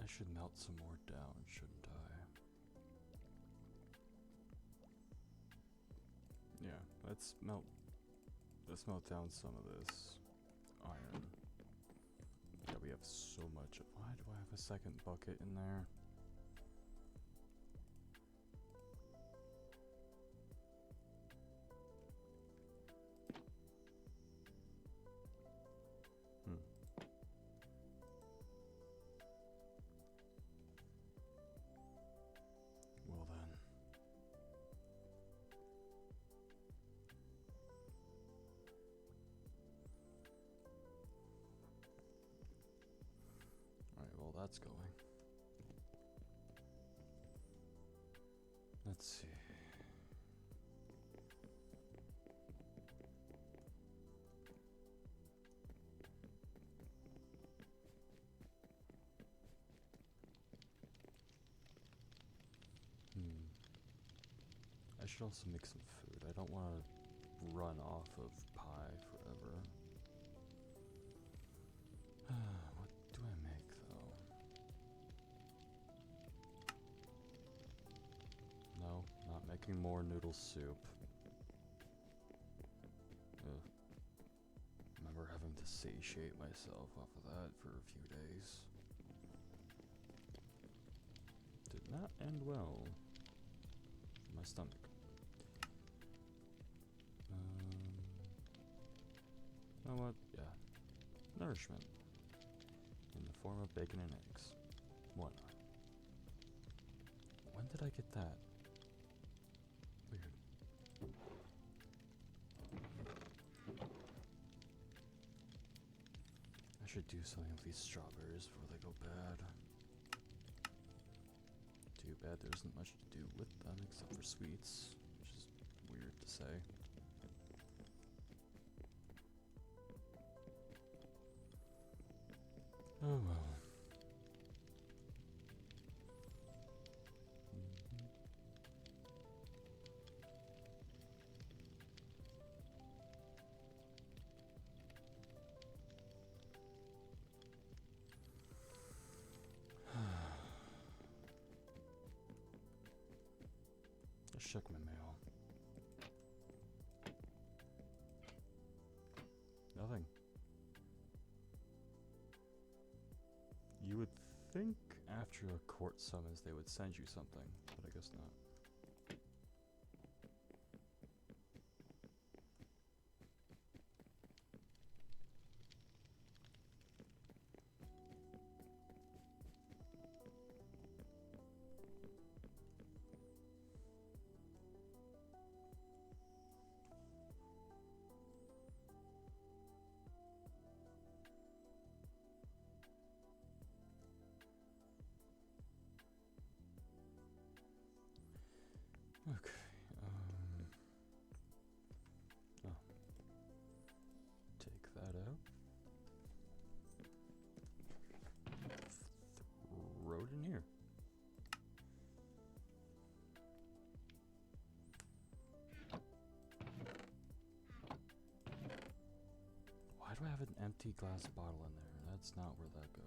should melt some more down, shouldn't I? Yeah, let's melt down some of this iron. Yeah, we have so much. Why do I have a second bucket in there? Well then. Alright, well that's going. Let's see. I should also make some food. I don't want to run off of pie forever. What do I make though? No, not making more noodle soup. Ugh. Remember having to satiate myself off of that for a few days. Did not end well for my stomach. You know what? Yeah. Nourishment. In the form of bacon and eggs. Why not? When did I get that? Weird. I should do something with these strawberries before they go bad. Too bad there isn't much to do with them except for sweets, which is weird to say. Oh well. Let's check my mail. Nothing. You would think after a court summons they would send you something, but I guess not. Okay, oh. Take that out. Throw it in here. Why do I have an empty glass bottle in there? That's not where that goes.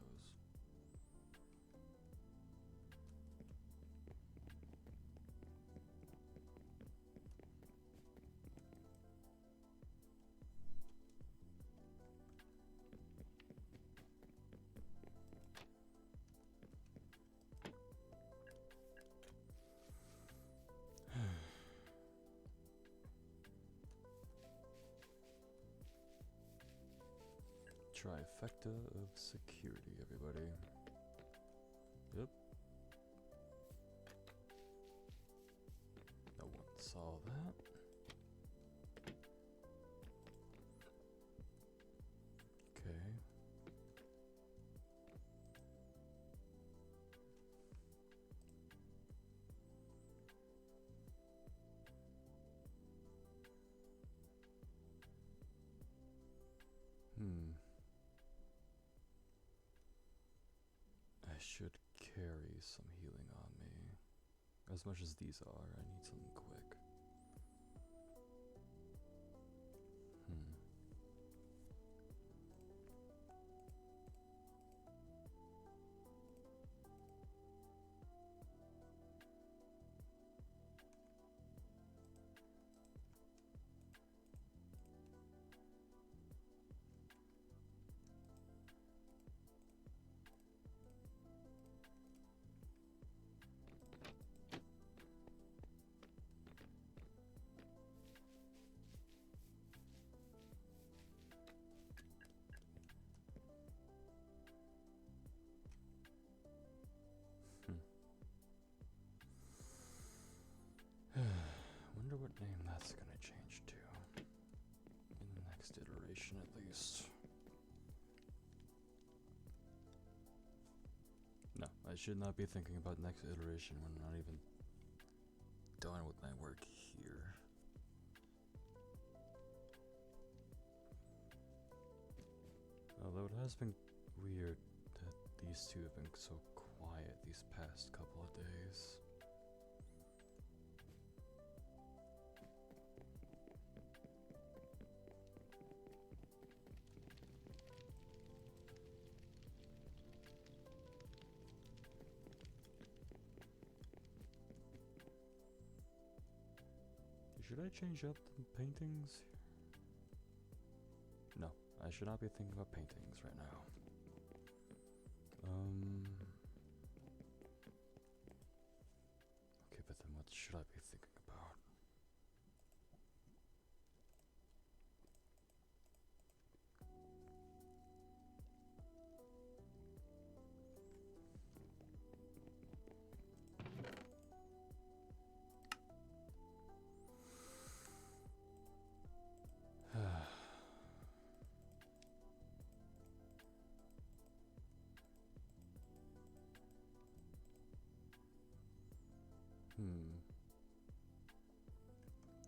Trifecta of security, everybody. Yep. No one saw that. Okay. I should carry some healing on me. As much as these are, I need something quick. And that's gonna change too. In the next iteration at least. No, I should not be thinking about next iteration when I'm not even done with my work here. Although it has been weird that these two have been so quiet these past couple of days. Should I change up the paintings? No, I should not be thinking about paintings right now. Okay, but then what should I be thinking about?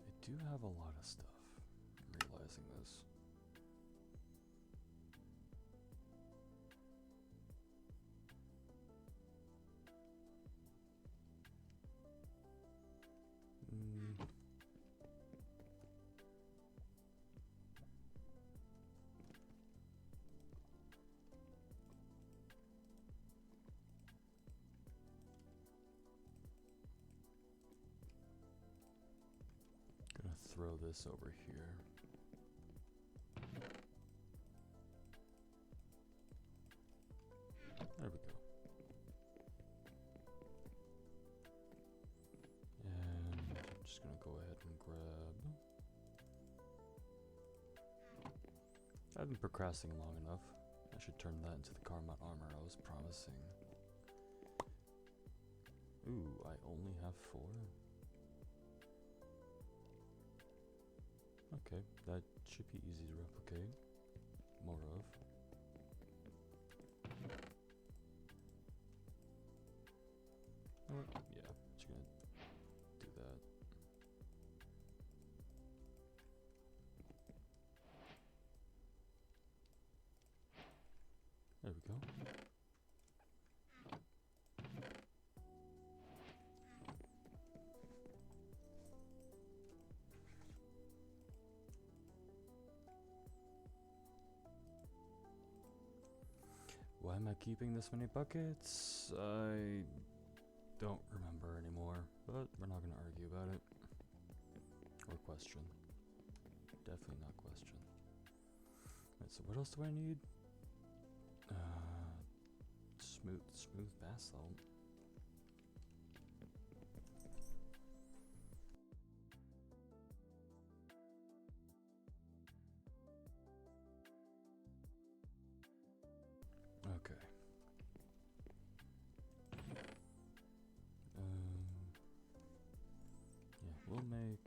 I do have a lot of stuff. I'm realizing this. Gonna throw this over here. There we go. And I'm just gonna go ahead and grab. I've been procrastinating long enough. I should turn that into the Karmat armor I was promising. Ooh, I only have 4. Okay, that should be easy to replicate. More of. Yeah, just gonna do that. There we go. Why am I keeping this many buckets? I don't remember anymore, but we're not gonna argue about it. Or question. Definitely not question. Alright, so what else do I need? Smooth basalt. Okay. Yeah, we'll make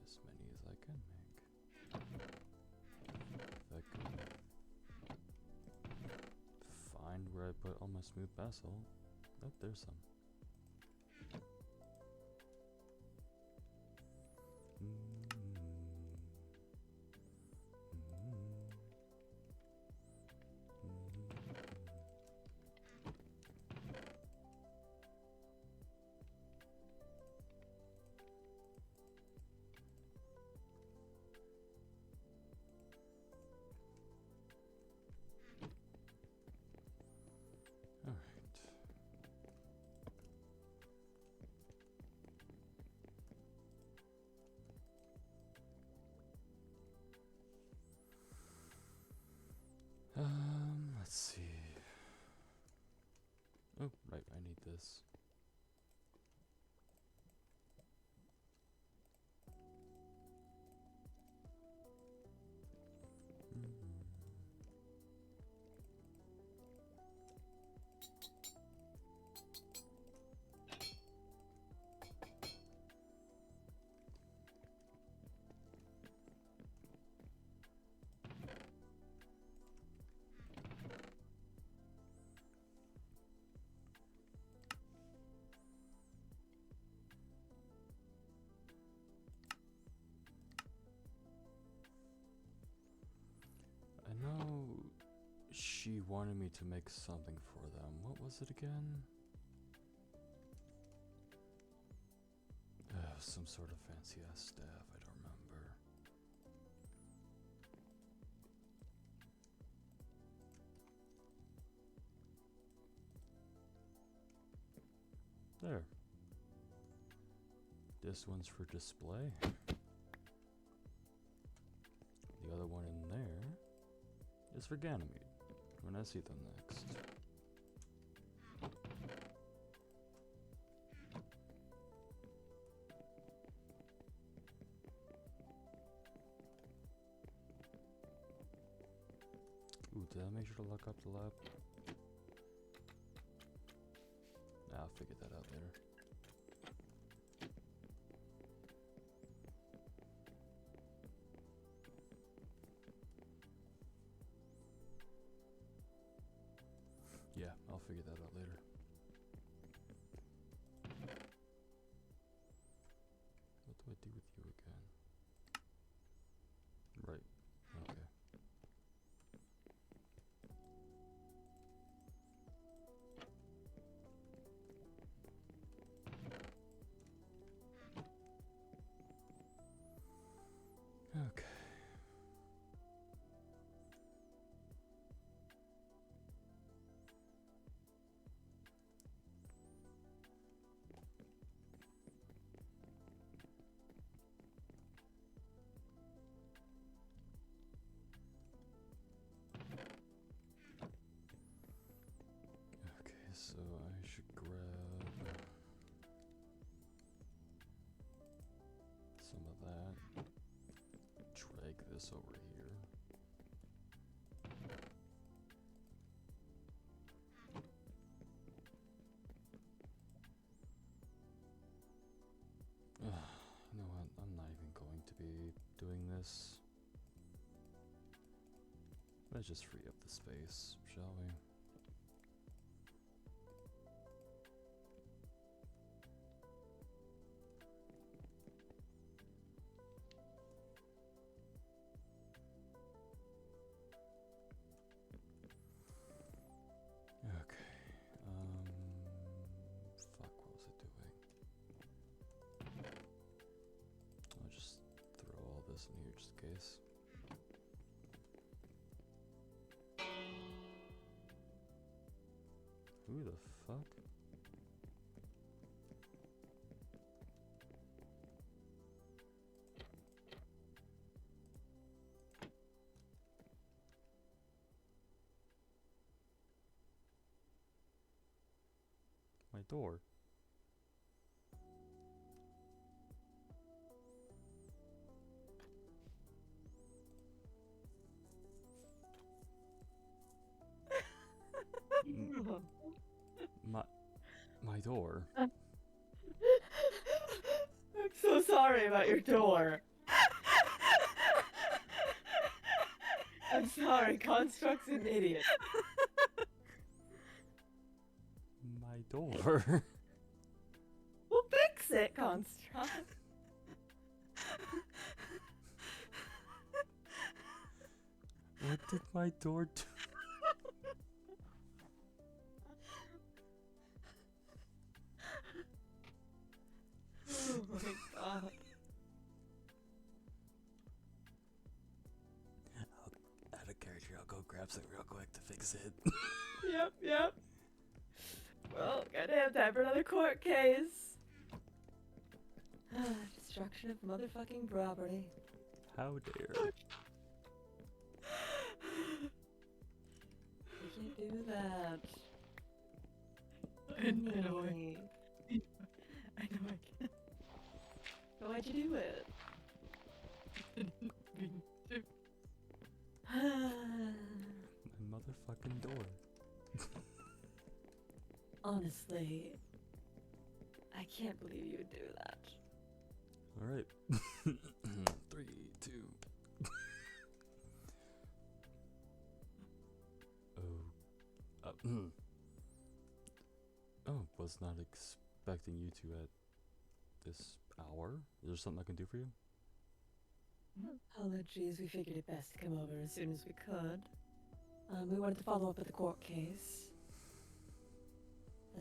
as many as I can make. If I can find where I put all my smooth basalt. Oh, there's some. Let's see. Oh, right, I need this. she wanted me to make something for them. What was it again? Some sort of fancy ass staff, I don't remember. There. This one's for display. The other one in there is for Ganymede, when I see them next. Ooh, did I make sure to look up the lab? Nah, I'll figure that out later. Yeah, I'll figure that out later. What do I do with you again? Right, okay. Okay. Okay, so I should grab some of that. Drag this over here. You know what? I'm not even going to be doing this. Let's just free up the space, shall we? Okay. Fuck, what was it doing? I'll just throw all this in here just in case. Who the fuck? My door. My door. I'm so sorry about your door. I'm sorry, Construct's an idiot. My door. We'll fix it, Construct. What did my door do? Oh my god. Out of character, I'll go grab something real quick to fix it. Yep. Well, goddamn time for another court case. Destruction of motherfucking property. How dare. You can't do that. I know I Really. can't. Why'd you do it? My motherfucking door. Honestly, I can't believe you would do that. Alright. 3, 2. Oh, was not expecting you to at this hour. Is there something I can do for you? Apologies, we figured it best to come over as soon as we could. We wanted to follow up with the court case.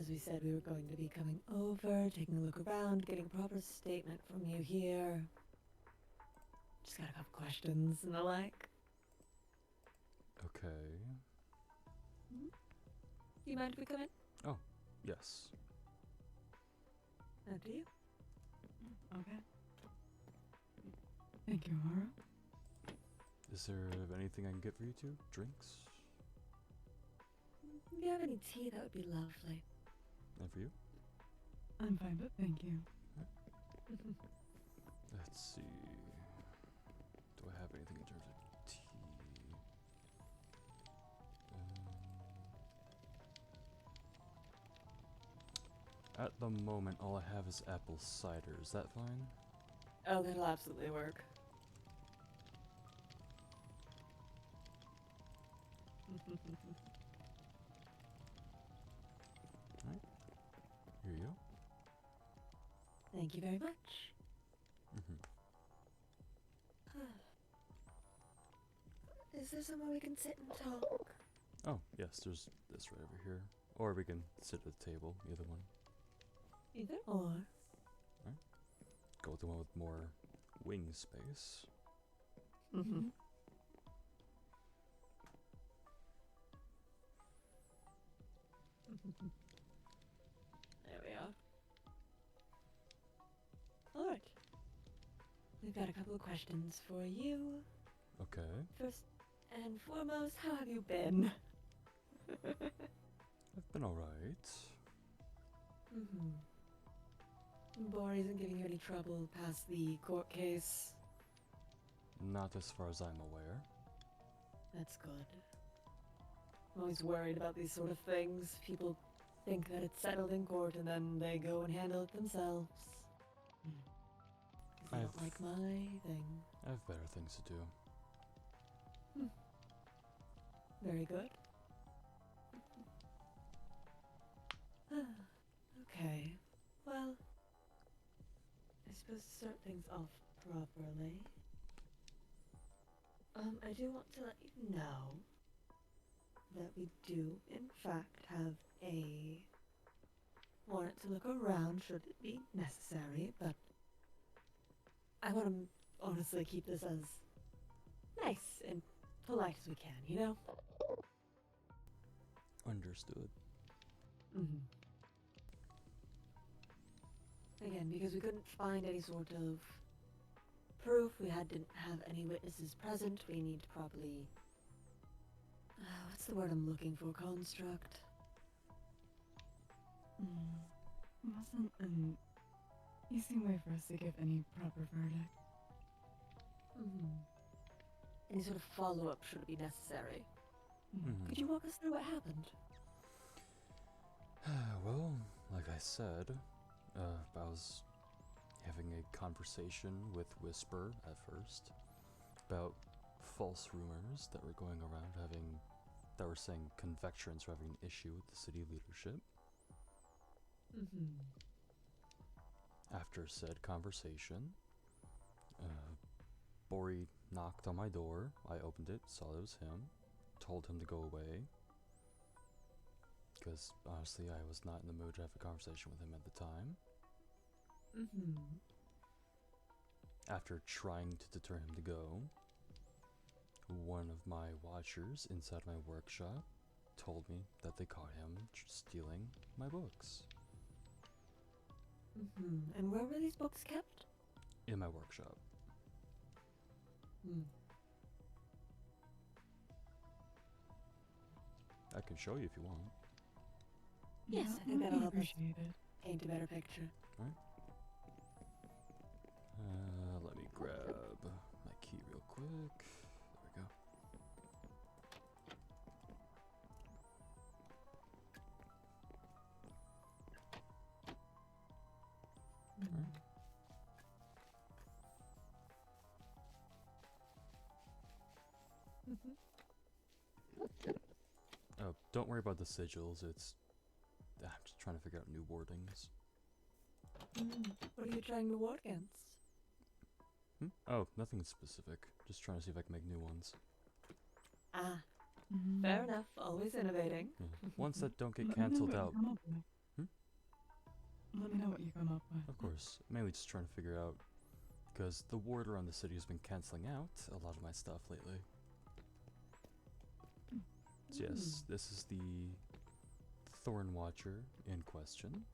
As we said, we were going to be coming over, taking a look around, getting a proper statement from you here. Just got a couple questions and the like. Okay. Do you mind if we come in? Oh, yes. Do you? Okay. Thank you, Mara. Is there anything I can get for you two? Drinks? If you have any tea, that would be lovely. And for you? I'm fine, but thank you. Let's see. Do I have anything in terms of tea? At the moment, all I have is apple cider. Is that fine? Oh, that'll absolutely work. Here you go. Thank you very much. Is there somewhere we can sit and talk? Oh, yes, there's this right over here. Or we can sit at the table, either one. Either or. Go with the one with more wing space. There we are. Alright. We've got a couple of questions for you. Okay. First and foremost, how have you been? I've been alright. Bor isn't giving you any trouble past the court case. Not as far as I'm aware. That's good. I'm always worried about these sort of things. People think that it's settled in court and then they go and handle it themselves. 'Cause they don't like my thing. I have better things to do. Very good. Okay. Well, I suppose to start things off properly. I do want to let you know that we do, in fact, have a warrant to look around should it be necessary, but I want to honestly keep this as nice and polite as we can, you know? Understood. Again, because we couldn't find any sort of proof, didn't have any witnesses present, we need to properly... what's the word I'm looking for? Construct? Wasn't an easy way for us to give any proper verdict. Any sort of follow-up should it be necessary. Could you walk us through what happened? Well, like I said, I was having a conversation with Whisper at first about false rumors that were going around that were saying Convectrons were having an issue with the city leadership. After said conversation, Bori knocked on my door. I opened it, saw it was him, told him to go away. Because honestly, I was not in the mood to have a conversation with him at the time. After trying to deter him to go, one of my watchers inside my workshop told me that they caught him stealing my books. And where were these books kept? In my workshop. I can show you if you want. Yes, Yeah, I think that'll help us appreciate it. paint a better picture. Let me grab my key real quick. There we go. Oh, don't worry about the sigils. I'm just trying to figure out new wordings. What are you trying to ward against? Oh, nothing specific. Just trying to see if I can make new ones. Fair enough, always innovating. Yeah. Ones that don't get Let me know cancelled what you out. come up with. Hmm? Let me know what you come up with. Of course. Mainly just trying to figure out, because the ward around the city has been cancelling out a lot of my stuff lately. So yes, this is the Thorn Watcher in question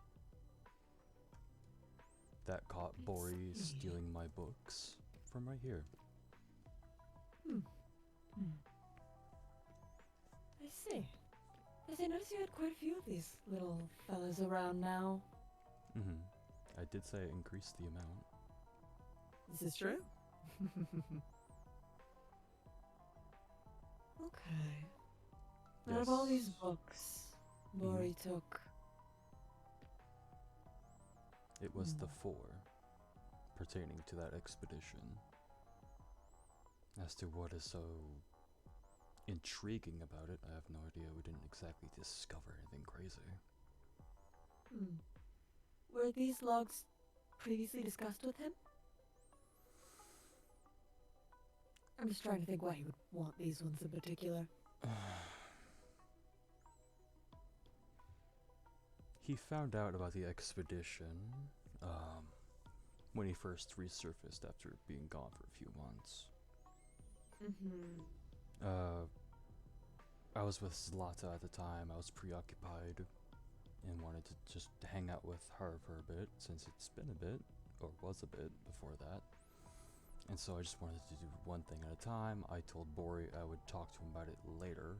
that caught Bori stealing my books from right here. I see. Yes, I noticed you had quite a few of these little fellas around now. I did say I increased the amount. This is true. Okay. Out of all these Yes. books, Bori took. It was the 4 pertaining to that expedition. As to what is so intriguing about it, I have no idea. We didn't exactly discover anything crazy. Were these logs previously discussed with him? I'm just trying to think why he would want these ones in particular. He found out about the expedition when he first resurfaced after being gone for a few months. I was with Zlata at the time. I was preoccupied and wanted to just hang out with her for a bit, since it's been a bit, or was a bit, before that. And so I just wanted to do one thing at a time. I told Bori I would talk to him about it later.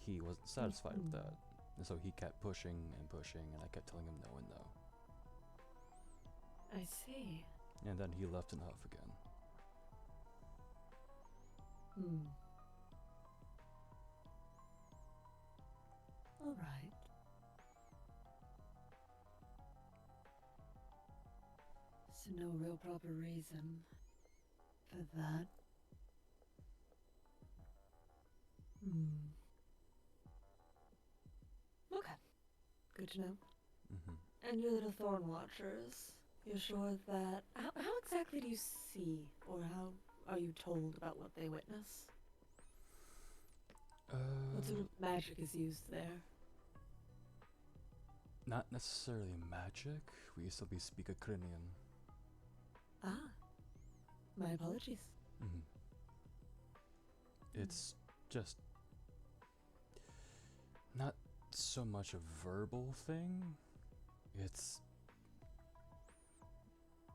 He wasn't satisfied with that. And so he kept pushing and pushing, and I kept telling him no and no. I see. And then he left in a huff again. All right. So no real proper reason for that. Okay. Good to know. And your little Thorn Watchers, you're sure that... How exactly do you see, or how are you told about what they witness? What sort of magic is used there? Not necessarily magic. We used to speak Ukrainian. Ah. My apologies. It's just not so much a verbal thing. It's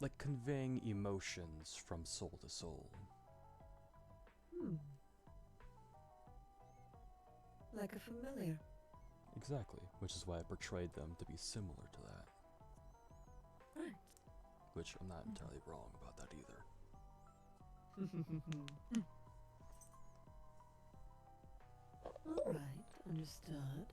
like conveying emotions from soul to soul. Like a familiar. Exactly, which is why I portrayed them to be similar to that. Right. Which I'm not entirely wrong about that either. Alright, understood.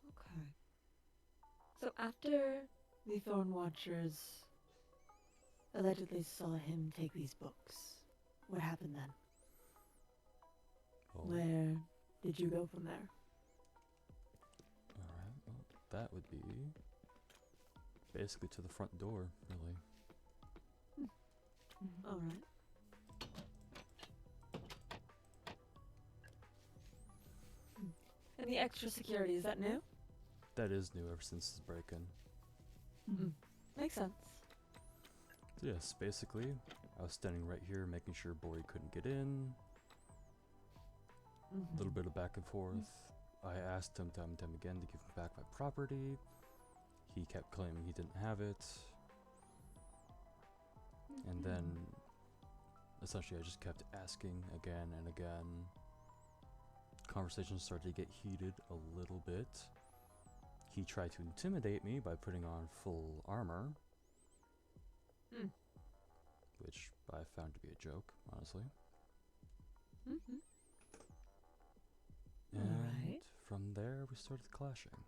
Okay. So after the Thorn Watchers allegedly saw him take these books, what happened then? Well, Where did you go from there? alright, well, that would be basically to the front door, really. Alright. And the extra security, is that new? That is new ever since the break-in. Makes sense. So yes, basically, I was standing right here making sure Bori couldn't get in. A little bit of back and forth. I asked him time and time again to give me back my property. He kept claiming he didn't have it. And then, essentially, I just kept asking again and again. Conversations started to get heated a little bit. He tried to intimidate me by putting on full armor. Which I found to be a joke, honestly. And Alright. from there, we started clashing.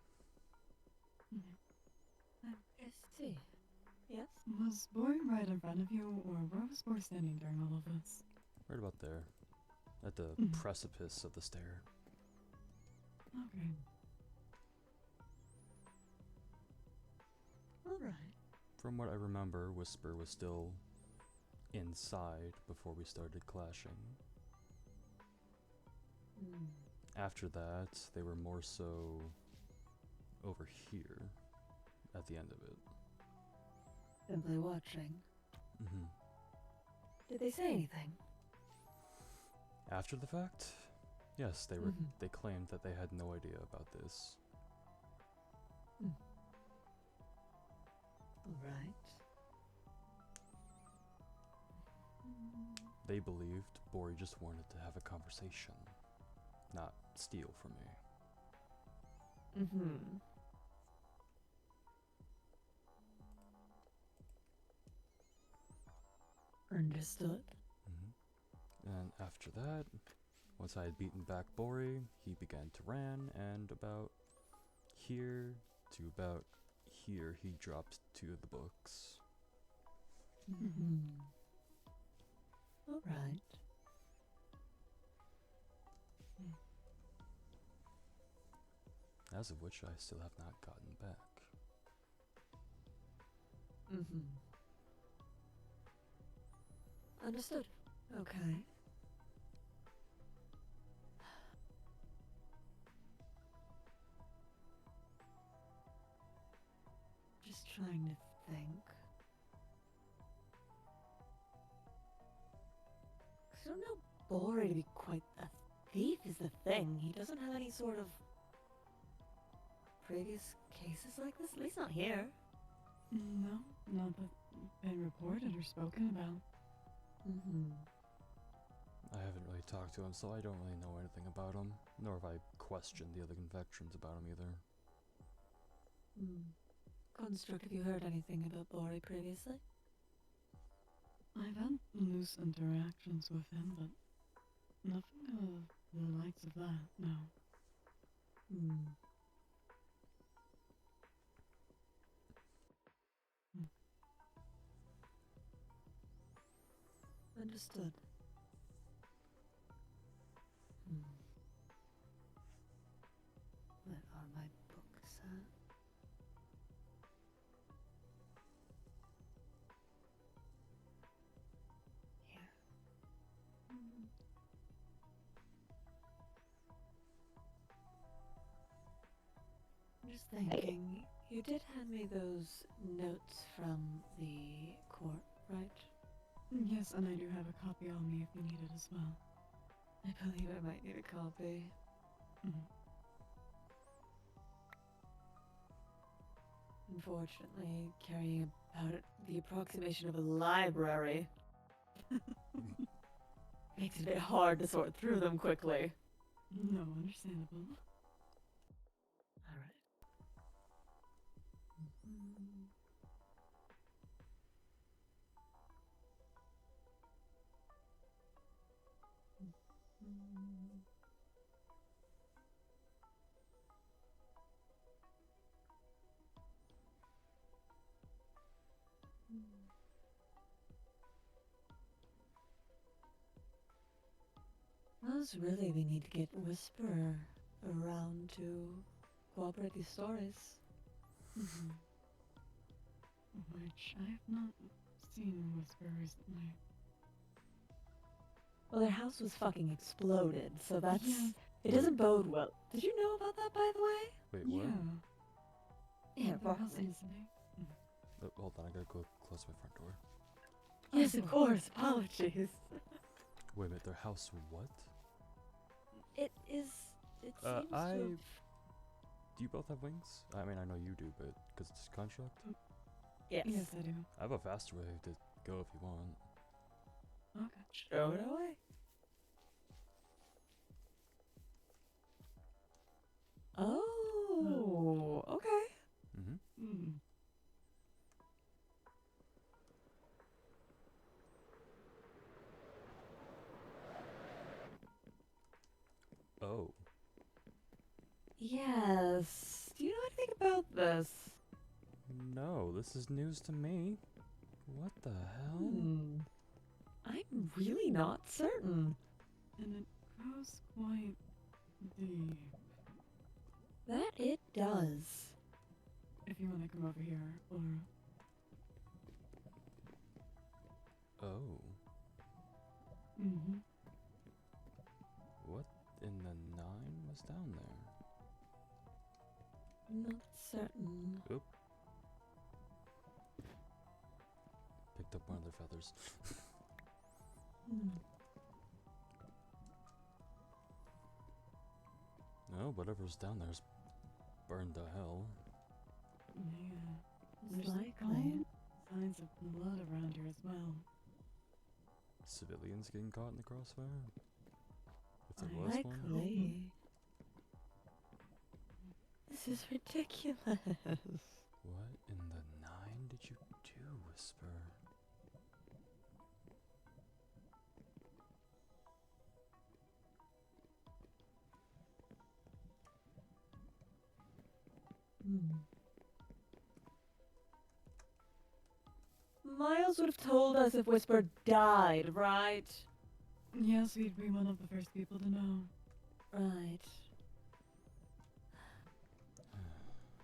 I see. Yes? Was Bori right in front of you, or where was Bori standing during all of this? Right about there. At the precipice of the stair. Okay. From what I remember, Whisper was still inside before we started clashing. After that, they were more so over here at the end of it. Simply watching. Mm-hmm. Did they say anything? After the fact, yes, they were. They claimed that they had no idea about this. Alright. They believed Bori just wanted to have a conversation, not steal from me. Understood. And after that, once I had beaten back Bori, he began to ran, and about here to about here, he dropped 2 of the books. Alright. As of which I still have not gotten back. Understood. Okay. Just trying to think. 'Cause I don't know Bori to be quite a thief is the thing. He doesn't have any sort of previous cases like this, at least not here. No, not that been reported or spoken about. I haven't really talked to him, so I don't really know anything about him, nor have I questioned the other convictions about him either. Construct, have you heard anything about Bori previously? I've had loose interactions with him, but nothing of the likes of that, no. Understood. Where are my books at? Here. I'm just thinking, you did hand me those notes from the court, right? Yes, and I do have a copy on me if you need it as well. I believe I might need a copy. Unfortunately, carrying about the approximation of a library makes it a bit hard to sort through them quickly. No, understandable. Alright. Suppose really we need to get Whisper around to cooperate these stories. Which I have not seen Whisper recently. Well, their house was fucking exploded, so that's... Yeah. It doesn't bode well. Did you know about that, by the way? Wait, what? Yeah, Their house probably. incident. Hold on, I gotta go close my front door. Yes, of course. Apologies. Wait a minute, their house what? It is... It seems to have... Do you both have wings? I mean, I know you do, but because it's construct? Yes. Yes, I do. I have a faster way to go if you want. Okay. Show it away. Oh, okay. Oh. Yes. Do you know anything about this? No, this is news to me. What the hell? I'm really not certain. And it grows quite deep. That it does. If you want to come over here, or... Oh. Mm-hmm. What in the 9 was down there? Not certain. Oop. Picked up one of their feathers. Hmm. No, whatever's down there's burned to hell. Yeah. Most There's likely. signs of blood around here as well. Civilians getting caught in the crossfire? If there I- was one? Likely. This is ridiculous. What in the 9 did you do, Whisper? Miles would have told us if Whisper died, right? Yes, we'd be one of the first people to know. Right.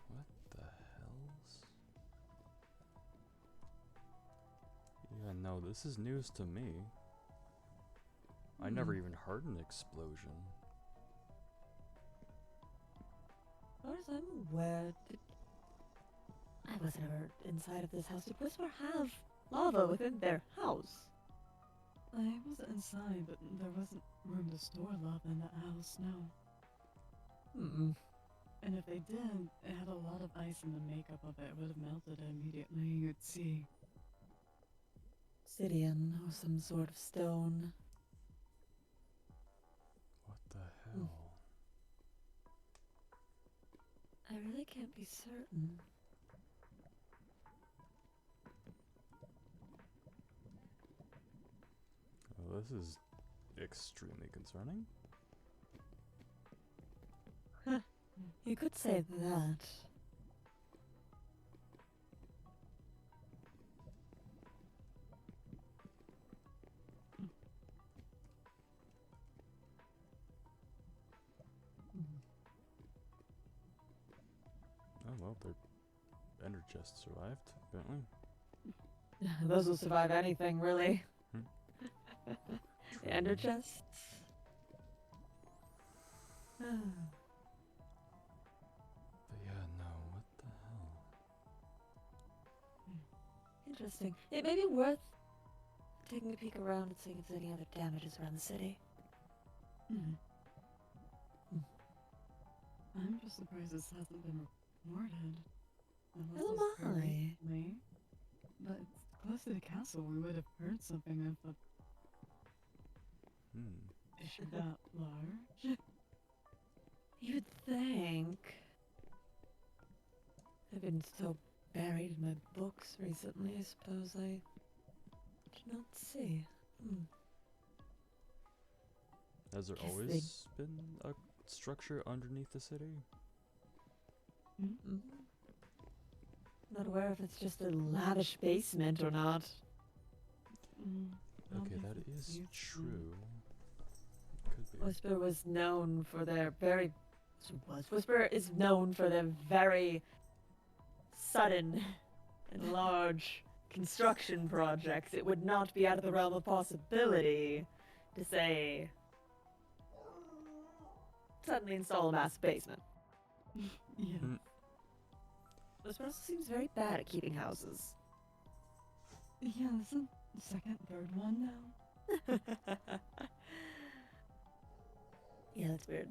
What the hells? Yeah, no, this is news to me. I never even heard an explosion. As far as I'm aware, I wasn't ever inside of this house. Did Whisper have lava within their house? I wasn't inside, but there wasn't room to store lava in that house, no. Mm-mm. And if they did, it had a lot of ice in the makeup of it. It would have melted immediately, you'd see. Obsidian or some sort of stone. What the hell? I really can't be certain. Well, this is extremely concerning. You could say that. Oh well, their ender chest survived, apparently. Those will survive anything, really. The ender True. chests. But yeah, no, what the hell? Interesting. It may be worth taking a peek around and seeing if there's any other damages around the city. Hmm. Hmm. I'm just surprised this hasn't been reported. As am I. Recently. But it's close to the castle. We would have heard something if a issue that large. You'd think. I've been so buried in my books recently, I suppose I did not see. Has there Guess they- always been a structure underneath the city? Mm. Not aware if it's just a lavish basement or not. Okay, Obviously that it's is used to- true. Could be. Whisper was known for their very. Whisper is known for their very sudden and large construction projects. It would not be out of the realm of possibility to say suddenly install a massive basement. Yeah. Mm. Whisper also seems very bad at keeping houses. Yeah, this is the second, third one now. Yeah, that's weird.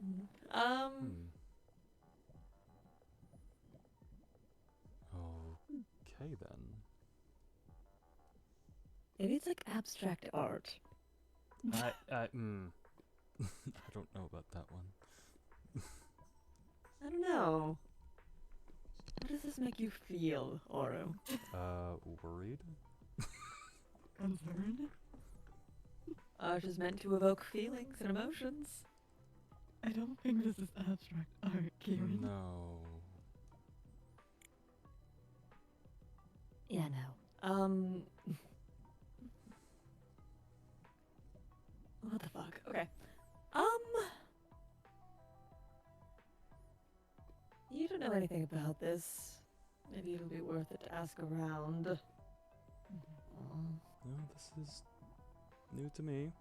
Okay then. Maybe it's like abstract art. I don't know about that one. I don't know. How does this make you feel, Oro? Worried? Concerned? Art is meant to evoke feelings and emotions. I don't think this is abstract art, Kieran. No. Yeah, no. What the fuck? Okay. You don't know anything about this. Maybe it'll be worth it to ask around. No, this is new to me.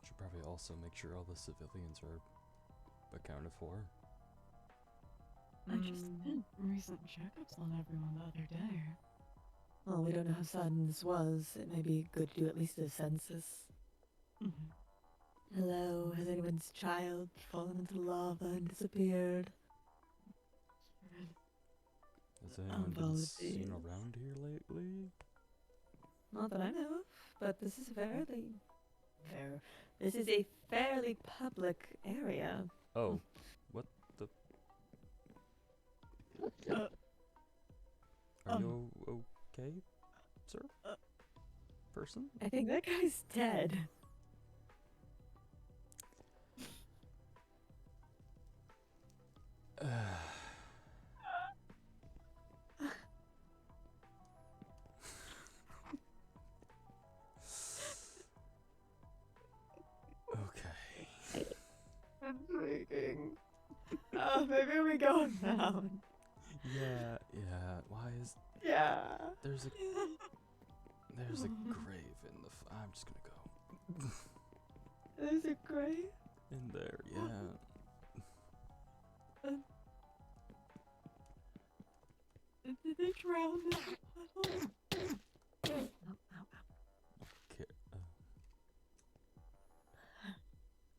Should probably also make sure all the civilians are accounted for. I just did recent checkups on everyone the other day. Well, we don't know how sudden this was. It may be good to do at least a census. Hello, has anyone's child fallen into lava and disappeared? Has anyone been seen Apologies. around here lately? Not that I know of, but this is This is a fairly public area. Oh, what the? Are you okay, sir? Person? I think that guy's dead. Okay. I'm freaking. Oh, maybe we go down. Yeah. Why is Yeah. there's a grave in the? I'm just gonna go There's a grave. in there. Yeah. Did they drown in the puddle? Okay.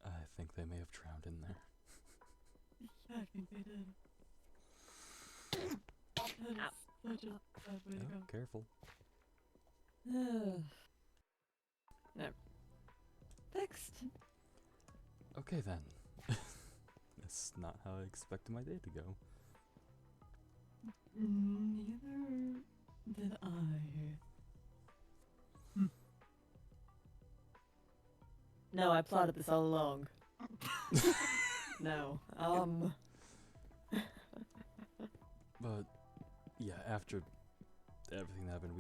I think they may have drowned in there. Yeah, I think they did. That is such a bad way to go. Oh, careful. No. Fixed. Okay then. That's not how I expected my day to go. Neither did I. No, I plotted this all along. No. But yeah, after everything happened,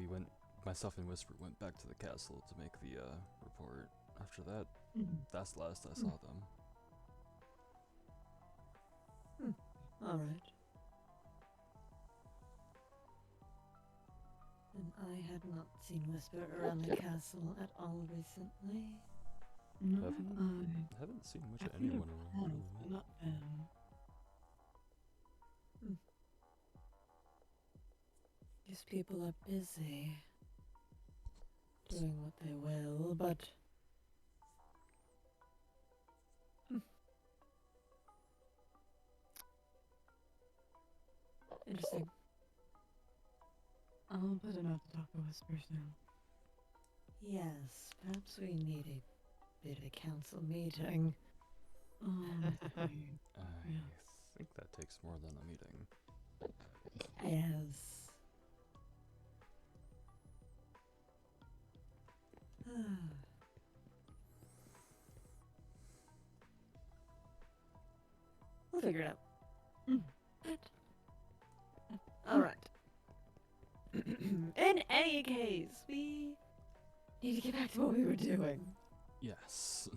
myself and Whisper went back to the castle to make the report. After that, that's the last I saw them. Alright. And I had not seen Whisper around the castle at all recently. No, Haven't seen much I of think anyone I around. have, Really. but not them. These people are busy. Doing what they will, but... Interesting. I'll put a note to talk to Whisper soon. Yes, perhaps we need a bit of a council meeting. I see. I think that takes more than a meeting. Yes. We'll figure it out. Alright. In any case, we need to get back to what we were doing. Yes.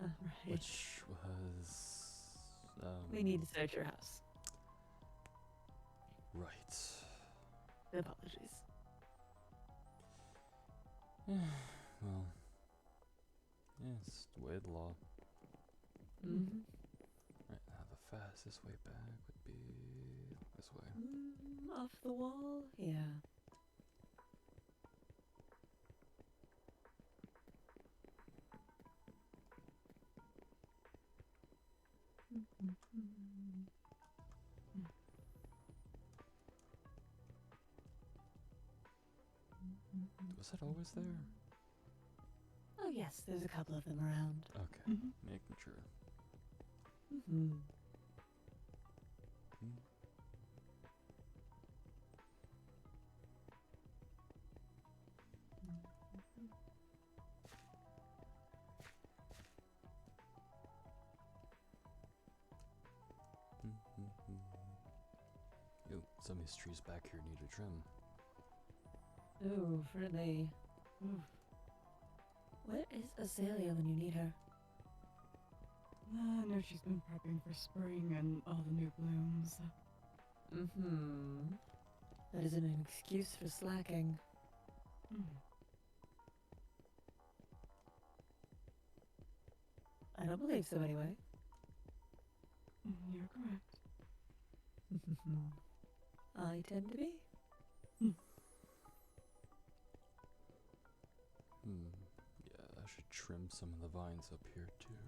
Alright. Which was... We need to search your house. Right. Apologies. Well, yeah, it's the way of the law. Mm-hmm. Right, now the fastest way back would be this way. Off the wall? Yeah. Was it always there? Oh yes, there's a couple of them around. Okay, making sure. Mm-hmm. Yo, some of these trees back here need a trim. Ooh, really. Where is Azalea when you need her? I know she's been prepping for spring and all the new blooms. Mm-hmm. That isn't an excuse for slacking. Mm. I don't believe so anyway. You're correct. I tend to be. Yeah, I should trim some of the vines up here too.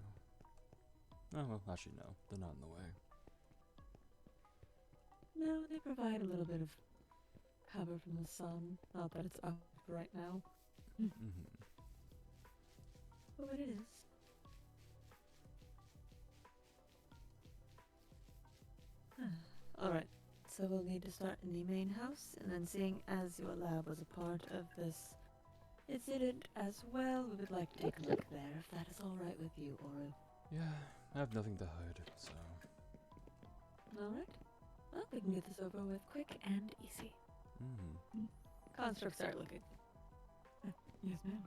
Oh, well, actually no, they're not in the way. No, they provide a little bit of cover from the sun. Not that it's up right now, Mm-hmm. but what it is. Alright, so we'll need to start in the main house, and then seeing as your lab was a part of this incident as well, we would like to take a look there, if that is alright with you, Oru. Yeah, I have nothing to hide, so. Alright? Well, we can get this over with quick and easy. Mm-hmm. Construct, start looking. Yes, ma'am.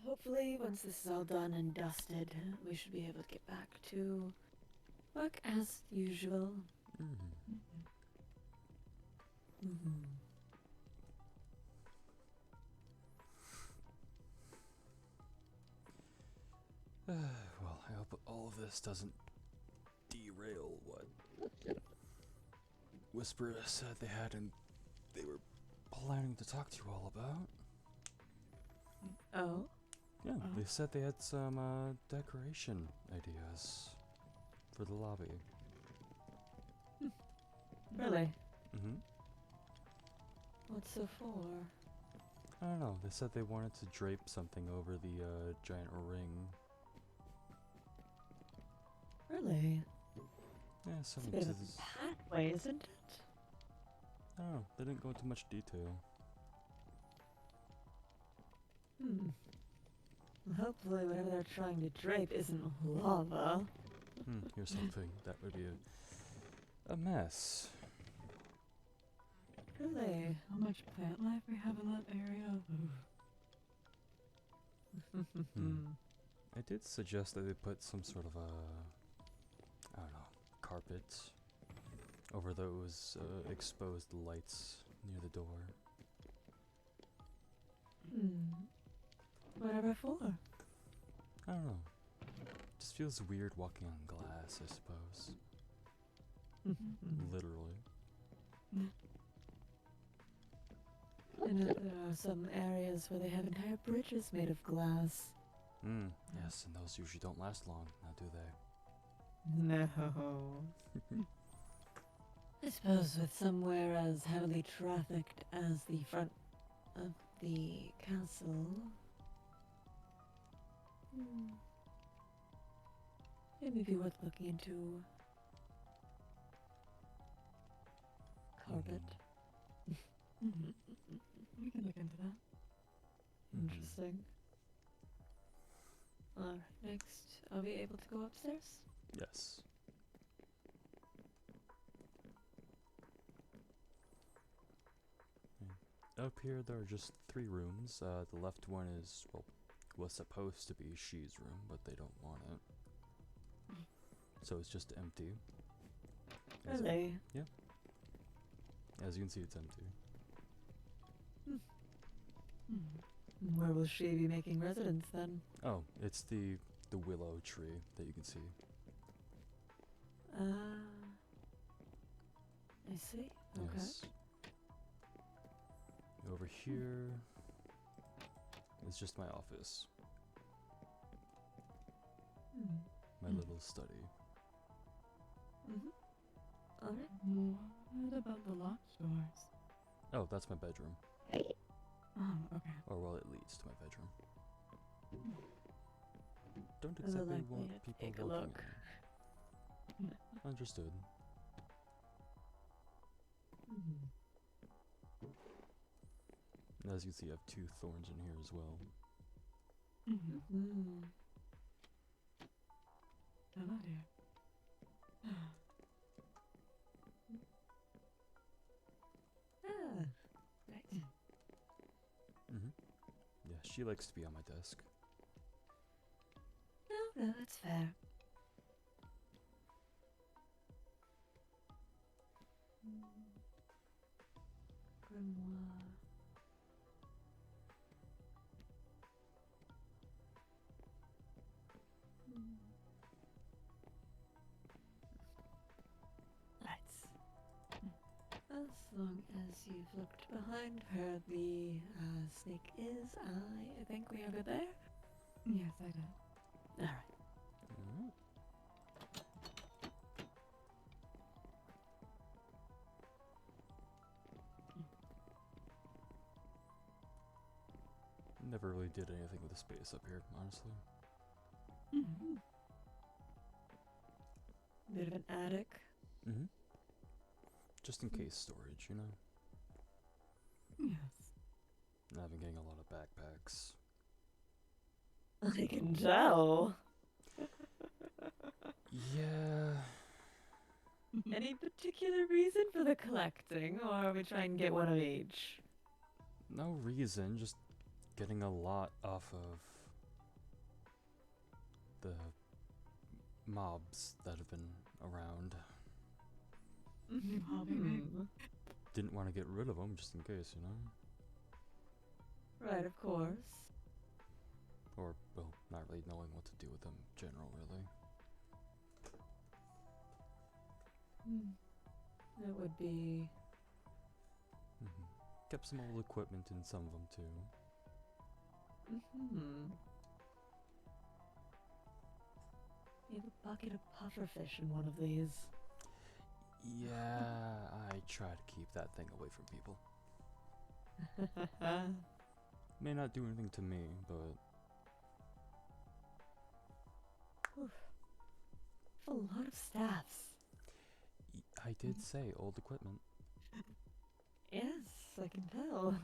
Hopefully, once this is all done and dusted, we should be able to get back to work as usual. Mm-hmm. Well, I hope all of this doesn't derail what Whisper said they had and they were planning to talk to you all about. Oh? Yeah, they said they had some decoration ideas for the lobby. Really? Mm-hmm. What's so for? I don't know, they said they wanted to drape something over the giant ring. Really? Yeah, It's a something bit to of this. a pathway, isn't it? I don't know, they didn't go into much detail. Hopefully whatever they're trying to drape isn't lava. Here's something that would be a mess. Really? How much plant life we have in that area? I did suggest that they put some sort of a, I don't know, carpet over those exposed lights near the door. Whatever for? I don't know. Just feels weird walking on glass, I suppose. Literally. I know there are some areas where they have entire bridges made of glass. Yes, and those usually don't last long, now do they? No. I suppose with somewhere as heavily trafficked as the front of the castle. It may be worth looking into. Carpet. We can look into that. Interesting. Alright, next, are we able to go upstairs? Yes. Up here there are just 3 rooms. The left one is, well, was supposed to be She's room, but they don't want it. So it's just empty. Really? As you can see, it's empty. Where will she be making residence then? Oh, it's the willow tree that you can see. I see. Okay. Yes. Over here is just my office. My little study. Alright. What about the locked doors? Oh, that's my bedroom. Oh, okay. Or well, it leads to my bedroom. Don't I would exactly like me want to people take a looking look. at me. Understood. And as you see, I have 2 thorns in here as well. Mm. Hello, dear. Ah, right. Yeah, she likes to be on my desk. No, that's fair. Grimoire. Let's. As long as you've looked behind her, the snake is. I think we are good there. Yes, I did. All right. Alright. Never really did anything with the space up here, honestly. Mm-hmm. Bit of an attic. Just in case storage, you know? Yes. And I've been getting a lot of backpacks. I can tell. Yeah. Any particular reason for the collecting, or are we trying to get one of each? No reason, just getting a lot off of the mobs that have been around. New hobby, babe. Didn't want to get rid of them just in case, you know? Right, of course. Or, well, not really knowing what to do with them in general, really. That would be. Kept some old equipment in some of them, too. You have a bucket of pufferfish in one of these. Yeah, I try to keep that thing away from people. May not do anything to me, but... A lot of staffs. I did say old equipment. Yes, I can tell.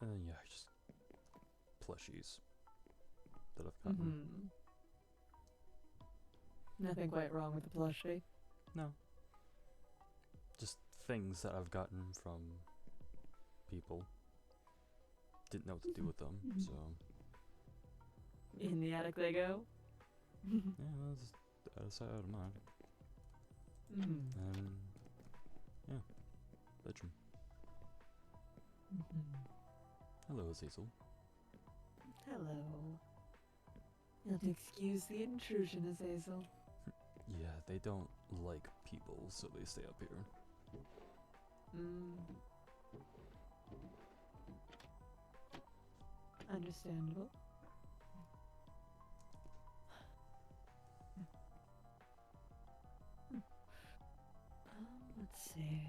Yeah, just plushies that I've gotten. Nothing quite wrong with the plushie. No. Just things that I've gotten from people. Didn't know what to do with them, so... In the attic they go. Yeah, well, just out of sight, out of mind. And... yeah. Bedroom. Hello, Azazel. Hello. You'll have to excuse the intrusion, Azazel. Yeah, they don't like people, so they stay up here. Understandable. Let's see.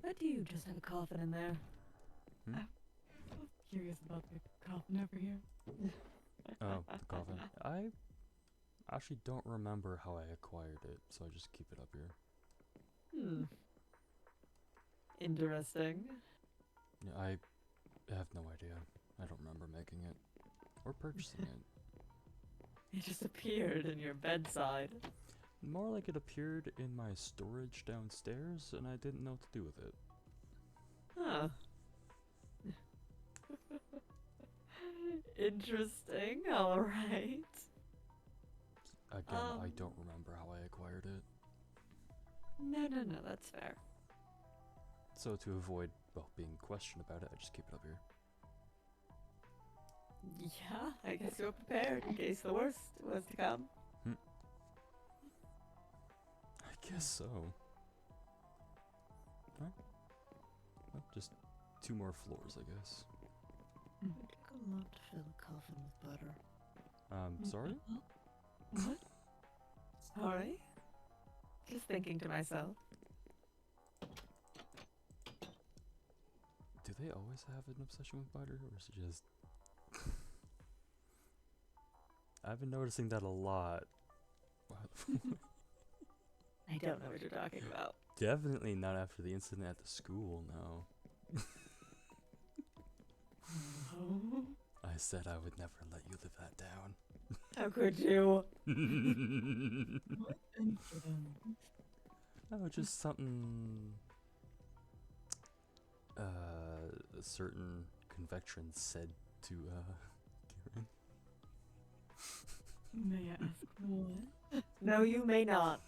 Why do you just have a coffin in there? Curious about the coffin over here. Oh, the coffin. I actually don't remember how I acquired it, so I just keep it up here. Interesting. Yeah, I have no idea. I don't remember making it. Or purchasing it. It just appeared in your bedside. More like it appeared in my storage downstairs, and I didn't know what to do with it. Huh. Interesting, alright. Again, I don't remember how I acquired it. No, that's fair. So to avoid, well, being questioned about it, I just keep it up here. Yeah, I guess you're prepared in case the worst was to come. I guess so. Well, just 2 more floors, I guess. It took a lot to fill a coffin with butter. Sorry? What? Sorry? Just thinking to myself. Do they always have an obsession with butter, or is it just... I've been noticing that a lot. I don't know what you're talking about. Definitely not after the incident at the school, no. Oh. I said I would never let you live that down. How could you? What incident? Oh, just something. A certain convection said to, Kieran. May I ask what? No, you may not.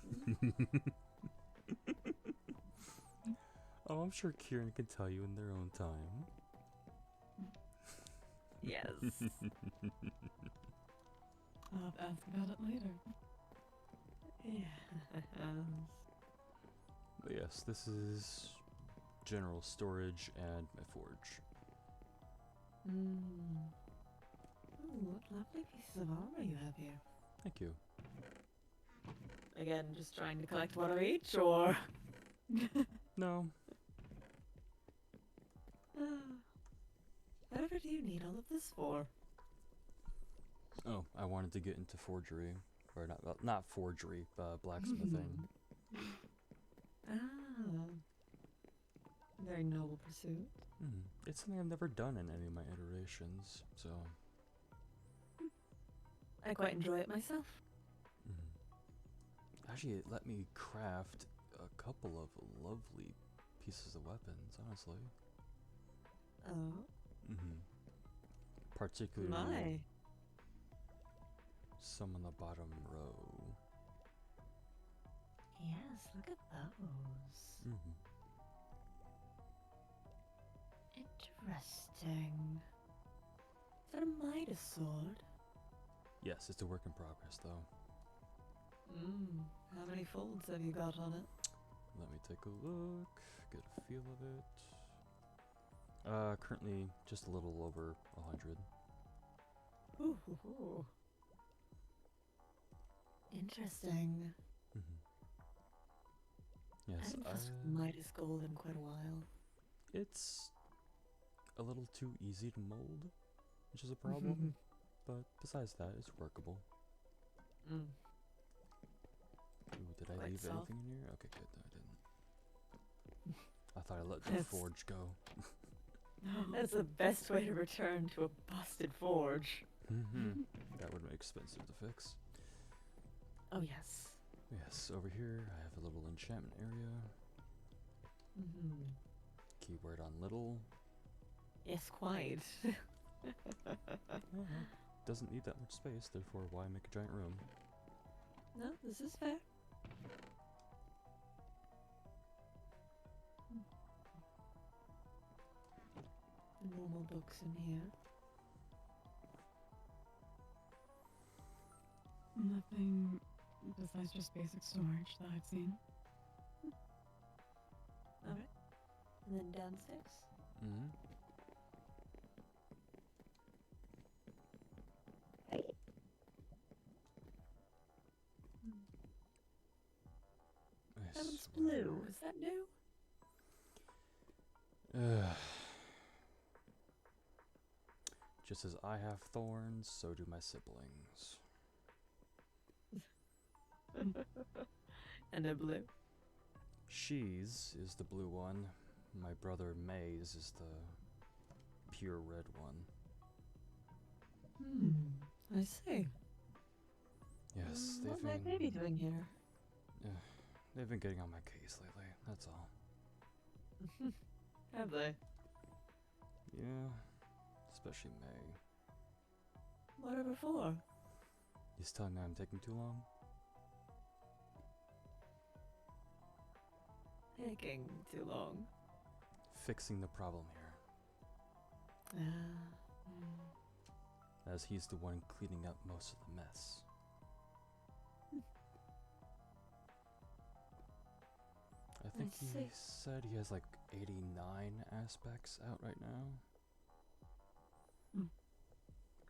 Oh, I'm sure Kieran can tell you in their own time. Yes. I'll have to ask about it later. Yes. But yes, this is general storage and my forge. Mm. Ooh, what lovely pieces of armor you have here. Thank you. Again, just trying to collect one of each, or? No, Whatever do you need all of this for? oh, I wanted to get into forgery, or not, well, not forgery, blacksmithing. Ah. Very noble pursuit. It's something I've never done in any of my iterations, so. I quite enjoy it myself. Actually, it let me craft a couple of lovely pieces of weapons, honestly. Oh. Particularly My. some on the bottom row. Yes, look at those. Interesting. Is that a Midas sword? Yes, it's a work in progress, though. How many folds have you got on it? Let me take a look, get a feel of it. Currently just a little over 100. Ooh. Interesting. I Yes, haven't touched Midas gold in quite a while. it's a little too easy to mold, which is a problem. But besides that, it's workable. Ooh, did I Quite leave soft. anything in here? Okay, good. No, I didn't. I thought I let the That's- forge go. That's the best way to return to a busted forge. That would make expensive to fix. Oh, yes. Yes, over here I have a little enchantment area. Keyword on little. Yes, quite. Doesn't need that much space, therefore why make a giant room? No, this is fair. Normal books in here. Nothing besides just basic storage that I've seen. Alright. And then downstairs. That one's blue. Is that new? Just as I have thorns, so do my siblings. And a blue. She's is the blue one. My brother Maze is the pure red one. I see. Yes, What might they be doing here? they've been getting on my case lately, that's all. Have they? Yeah, especially May. Whatever for? He's telling me I'm taking too long. Taking too long. Fixing the problem here, as he's the one cleaning up most of the mess. I think he see. said he has like 89 aspects out right now.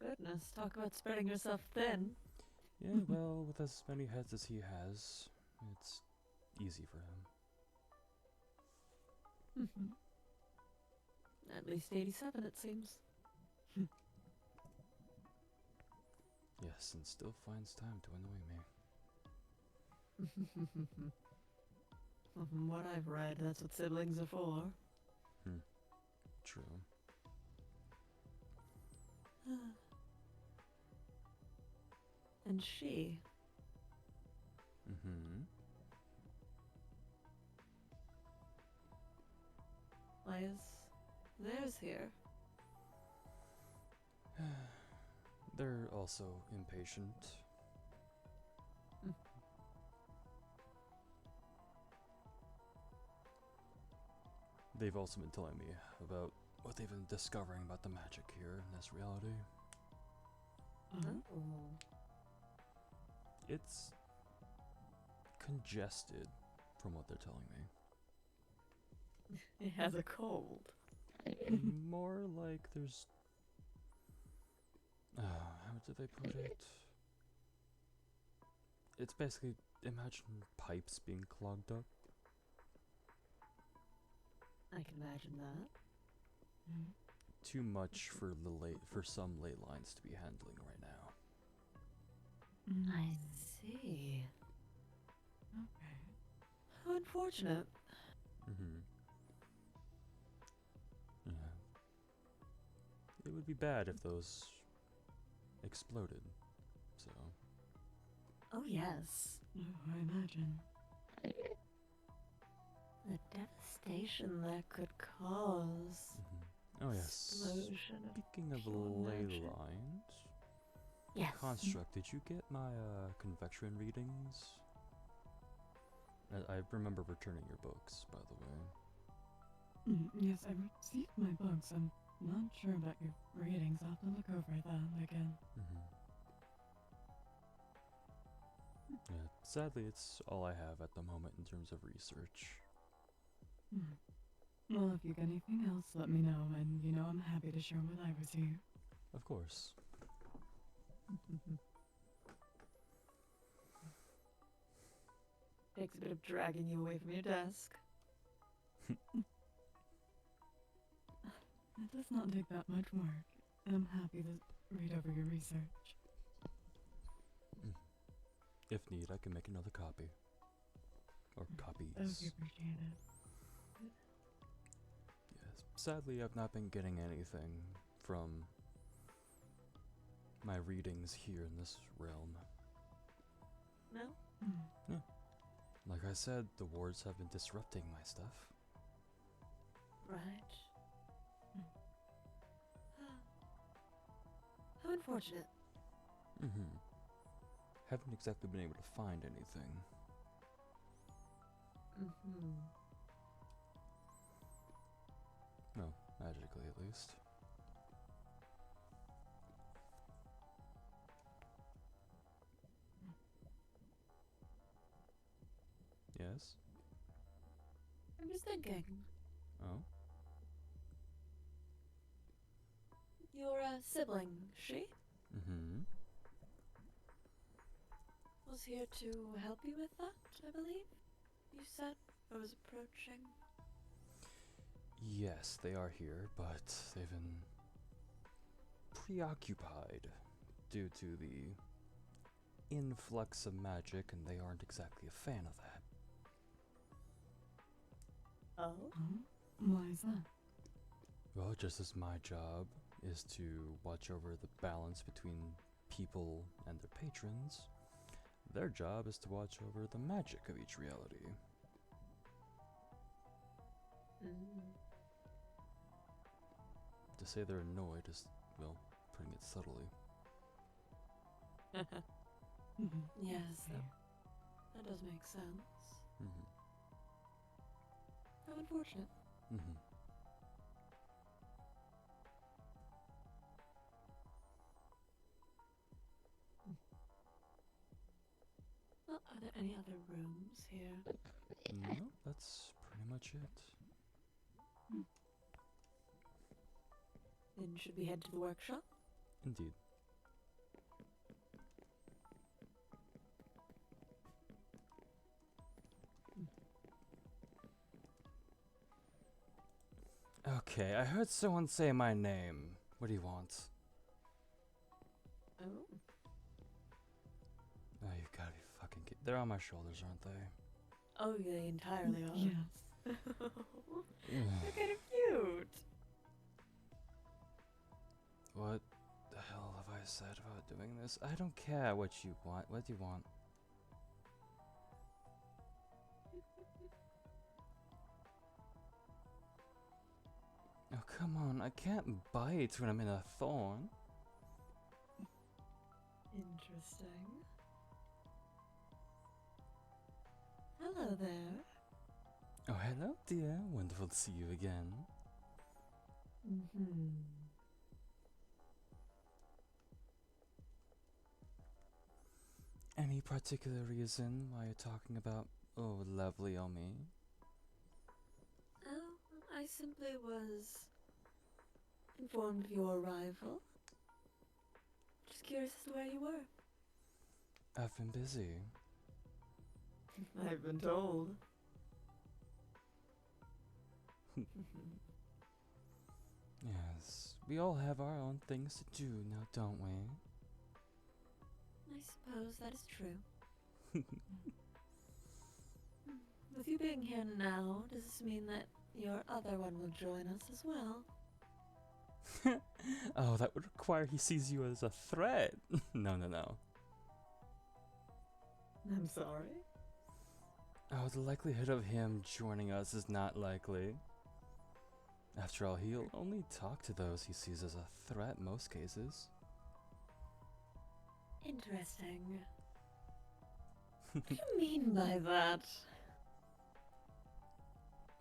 Goodness, talk about spreading yourself thin. Yeah, well, with as many heads as he has, it's easy for him. At least 87, it seems. Yes, and still finds time to annoy me. From what I've read, that's what siblings are for. True. And she, Mm-hmm. why is theirs here? They're also impatient. Mm. They've also been telling me about what they've been discovering about the magic here in this reality. Oh. It's congested, from what they're telling me. It has a cold. More like there's... how did they put it? It's basically, imagine pipes being clogged up. I can imagine that. Too much for some ley lines to be handling right now. I see. Okay. How unfortunate. Mm-hmm. Yeah. It would be bad if those exploded, so... Oh yes. Oh, I imagine. The devastation that could cause. Mm-hmm. Oh yes. Explosion of Speaking of pure ley magic. lines, Yes. Construct, did you get my Convection readings? I remember returning your books, by the way. Yes, I received my books. I'm not sure about your readings. I'll have to look over them again. Mm-hmm. Yeah, sadly, it's all I have at the moment in terms of research. Well, if you get anything else, let me know, and you know I'm happy to share what I receive. Of course. Takes a bit of dragging you away from your desk. It does not take that much work, and I'm happy to read over your research. If need, I can make another copy. Or That would be copies. appreciated. Yes. Sadly, I've not been getting anything from my readings here in this realm. No? Like I said, the wards have been disrupting my stuff. Right. How unfortunate. Mm-hmm. Haven't exactly been able to find anything. Mm-hmm. No, magically at least. Yes? I'm just thinking. Oh? Your sibling, she, Mm-hmm. was here to help you with that, I believe? You said I was approaching. Yes, they are here, but they've been preoccupied due to the influx of magic, and they aren't exactly a fan of that. Oh? Why is that? Well, just as my job is to watch over the balance between people and their patrons, their job is to watch over the magic of each reality. To say they're annoyed is, well, putting it subtly. Yes, Fair. that does make sense. Mm-hmm. How unfortunate. Mm-hmm. Well, are there any other rooms here? No, that's pretty much it. Then should we head to the workshop? Indeed. Okay, I heard someone say my name. What do you want? Oh. Oh, you've gotta be fucking They're on my shoulders, aren't they? Oh, they entirely are. Yes. They're kind of cute. What the hell have I said about doing this? I don't care what you want. What do you want? Oh, come on. I can't bite when I'm in a thorn. Interesting. Hello there. Oh, hello, dear. Wonderful to see you again. Mm-hmm. Any particular reason why you're talking about, oh, lovely on me? Oh, I simply was informed of your arrival. Just curious as to where you were. I've been busy. I've been told. Yes, we all have our own things to do now, don't we? I suppose that is true. With you being here now, does this mean that your other one will join us as well? Oh, that would require he sees you as a threat. No, no, no. I'm sorry. Oh, the likelihood of him joining us is not likely. After all, he'll only talk to those he sees as a threat most cases. Interesting. What do you mean by that?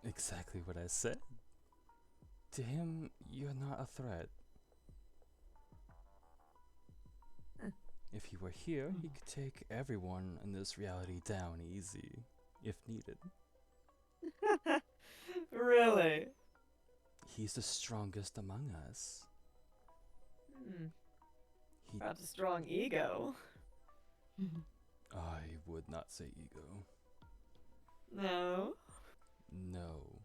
Exactly what I said. To him, you're not a threat. If he were here, he could take everyone in this reality down easy, if needed. Really? He's the strongest among us. He Perhaps a strong ego. I would not say ego. No? No.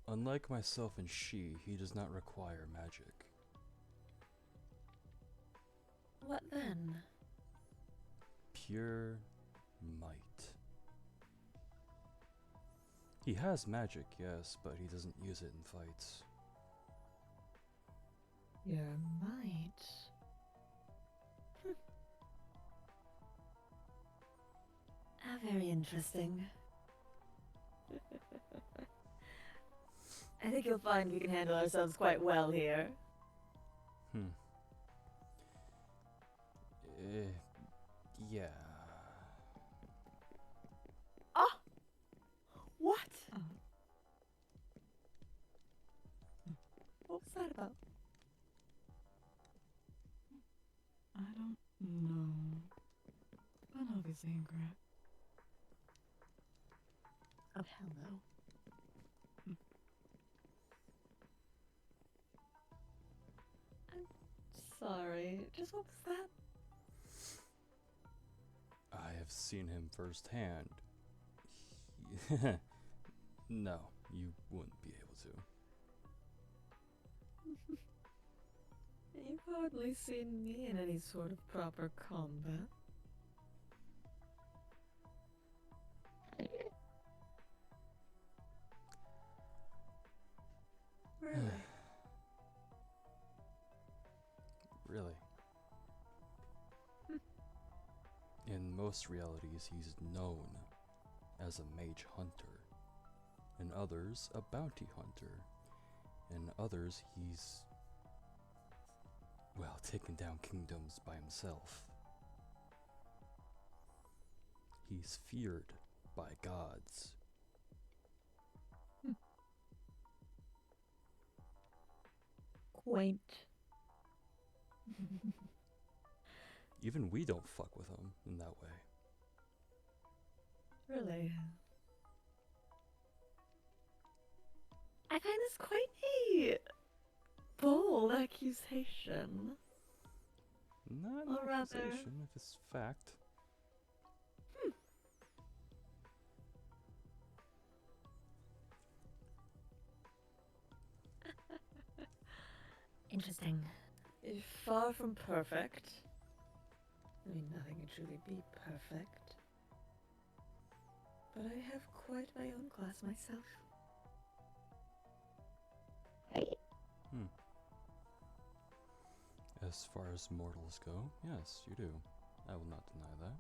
Unlike myself and she, he does not require magic. What then? Pure might. He has magic, yes, but he doesn't use it in fights. Your might. Very interesting. I think you'll find we can handle ourselves quite well here. Yeah. Ah! What? What was that about? I don't know. But obviously incorrect. Oh, hell no. I'm sorry. Just what was that? I have seen him firsthand. No, you wouldn't be able to. You've hardly seen me in any sort of proper combat. Really? Really. In most realities, he's known as a mage hunter. In others, a bounty hunter. In others, he's, well, taken down kingdoms by himself. He's feared by gods. Quaint. Even we don't fuck with him in that way. Really? I find this quite a bold accusation. Not an Or rather- accusation, if it's fact. Interesting. If far from perfect. I mean, nothing can truly be perfect. but I have quite my own class myself. Hmm. As far as mortals go, yes, you do. I will not deny that.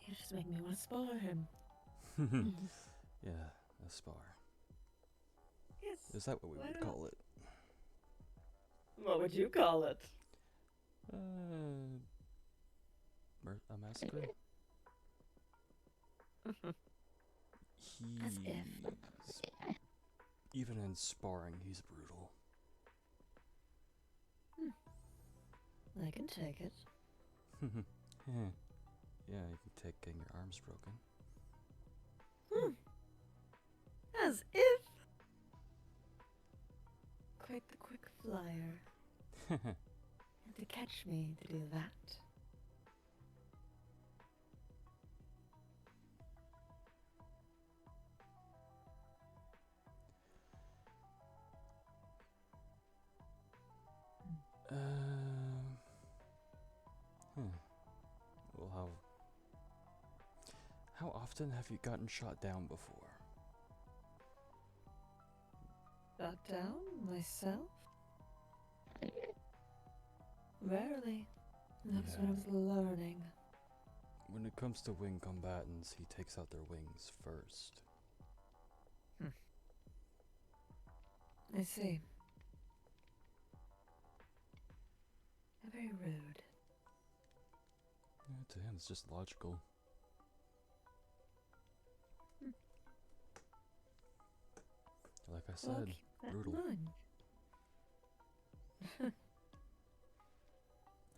You just make me want to spar him. Yeah, a spar. Yes. Is that what we why would not? call it? What would you call it? A massacre? As if. Even in sparring, he's brutal. I can take it. Yeah, you can take getting your arms broken. As if. Quite the quick flyer. And to catch me to do that. Well, how often have you gotten shot down before? Shot down myself? Rarely. That's when I was learning. When it comes to wing combatants, he takes out their wings first. I see. Very rude. Yeah, to him, it's just logical. Like I Well, said, keep that brutal. in mind.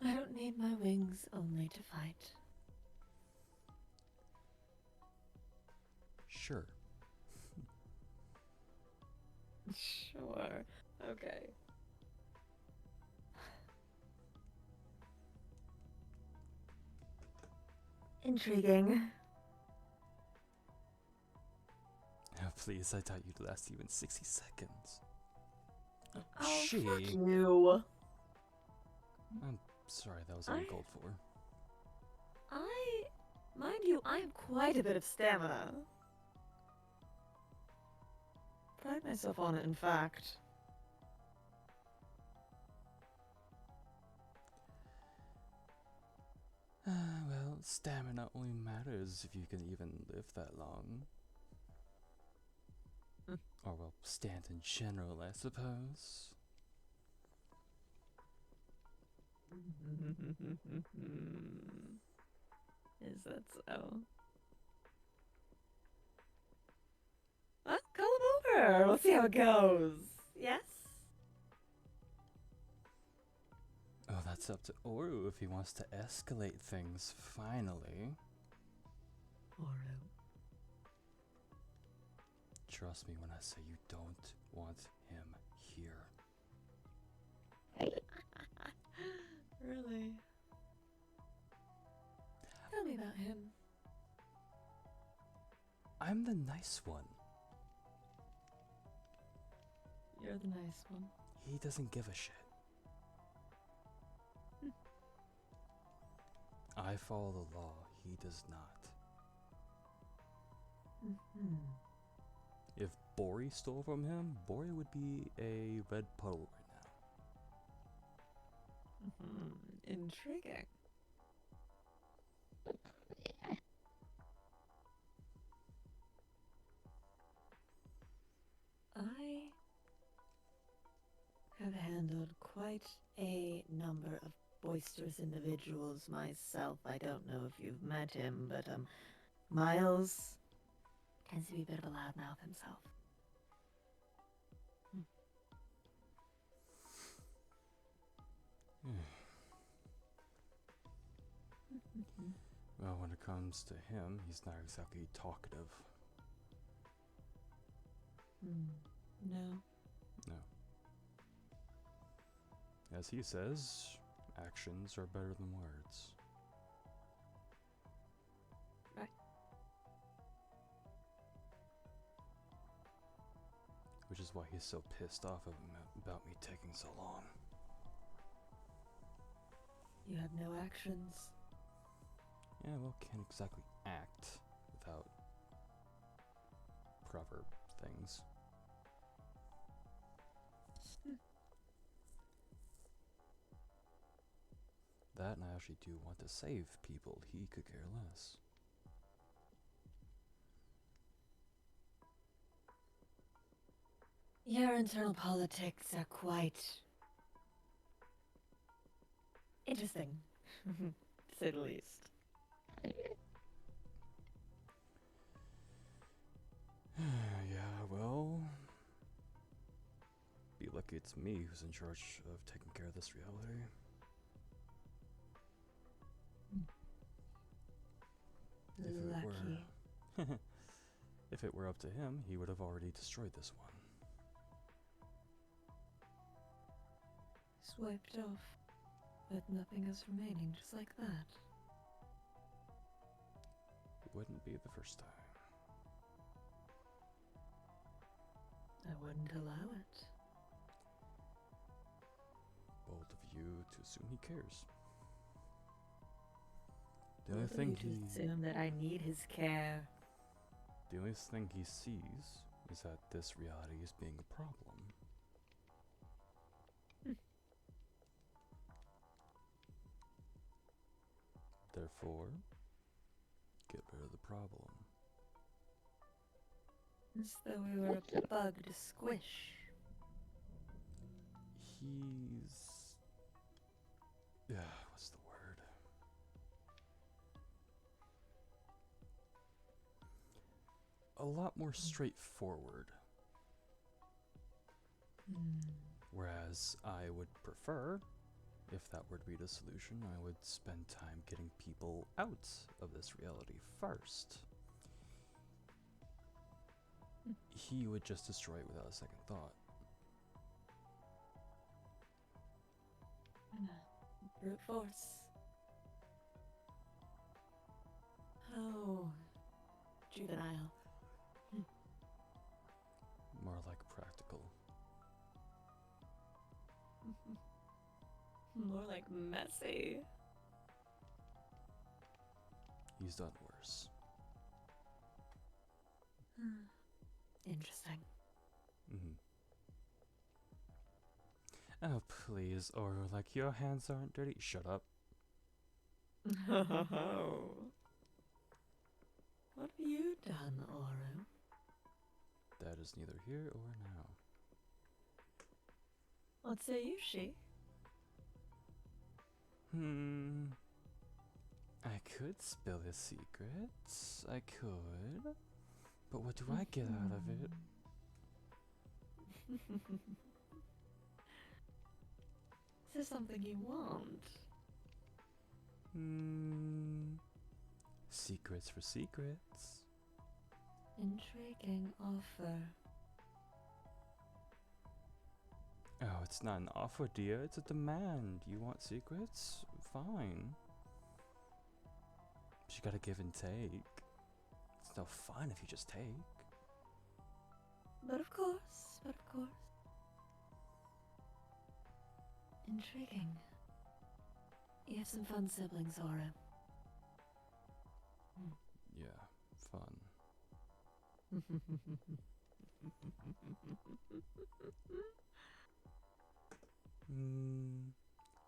I don't need my wings only to fight. Sure. Sure. Okay. Intriguing. Oh, please, I thought you'd last even 60 seconds. Oh, She. fuck you. I'm sorry, that was I- uncalled for. Mind you, I have quite a bit of stamina. Pride myself on it, in fact. Well, stamina only matters if you can even live that long. Or, well, stand in general, I suppose. Is that so? Well, call him over. We'll see how it goes. Yes? Oh, that's up to Oru if he wants to escalate things, finally. Oru. Trust me when I say you don't want him here. Really? Tell me about him. I'm the nice one. You're the nice one. He doesn't give a shit. I follow the law, he does not. If Bori stole from him, Bori would be a red puddle right now. Intriguing. I have handled quite a number of boisterous individuals myself. I don't know if you've met him, but Miles tends to be a bit of a loudmouth himself. Well, when it comes to him, he's not exactly talkative. No. No. As he says, actions are better than words. Right. Which is why he's so pissed off about me taking so long. You have no actions. Yeah, well, can't exactly act without proper things. That, and I actually do want to save people. He could care less. Your internal politics are quite interesting, to say the least. Yeah, well, be lucky it's me who's in charge of taking care of this reality. Lucky. If it were up to him, he would have already destroyed this one. Swiped off, with nothing else remaining, just like that. It wouldn't be the first time. I wouldn't allow it. Bold of you to assume he cares. The Bold only of thing you to assume that I need his care. The only thing he sees is that this reality is being a problem. Therefore, get rid of the problem. As though we were a bug to squish. He's... what's the word? A lot more straightforward. Whereas I would prefer, if that were to be the solution, I would spend time getting people out of this reality first. He would just destroy it without a second thought. Brute force. Oh, juvenile. More like practical. More like messy. He's done worse. Interesting. Oh, please, Oro, like your hands aren't dirty. Shut up. What have you done, Oro? That is neither here or now. What say you, she? I could spill his secrets. I could. But what do I get out of it? Is there something you want? Secrets for secrets. Intriguing offer. Oh, it's not an offer, dear. It's a demand. You want secrets? Fine. But you gotta give and take. It's no fun if you just take. But of course. Intriguing. You have some fun siblings, Oro. Yeah, fun.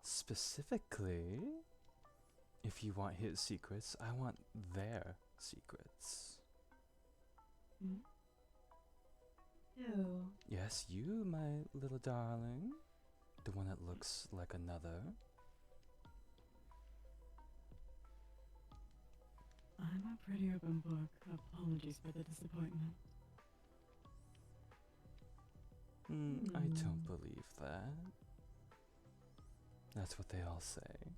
Specifically, if you want his secrets, I want their secrets. Ew. Yes, you, my little darling. The one that looks like another. I'm a pretty open book. Apologies for the disappointment. I don't believe that. That's what they all say.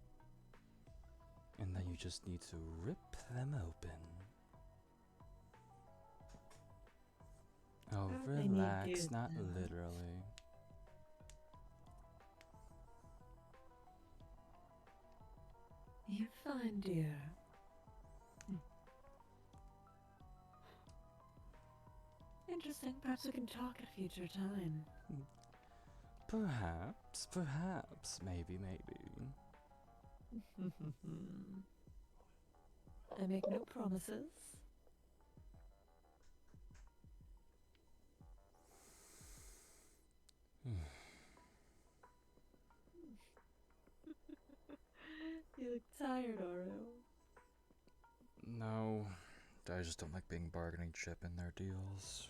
And then you just need to rip them open. Oh, Apparently you relax, do not that. literally. You're fine, dear. Interesting. Perhaps we can talk at a future time. Perhaps, maybe. I make no promises. You look tired, Oro. No, I just don't like being bargaining chip in their deals.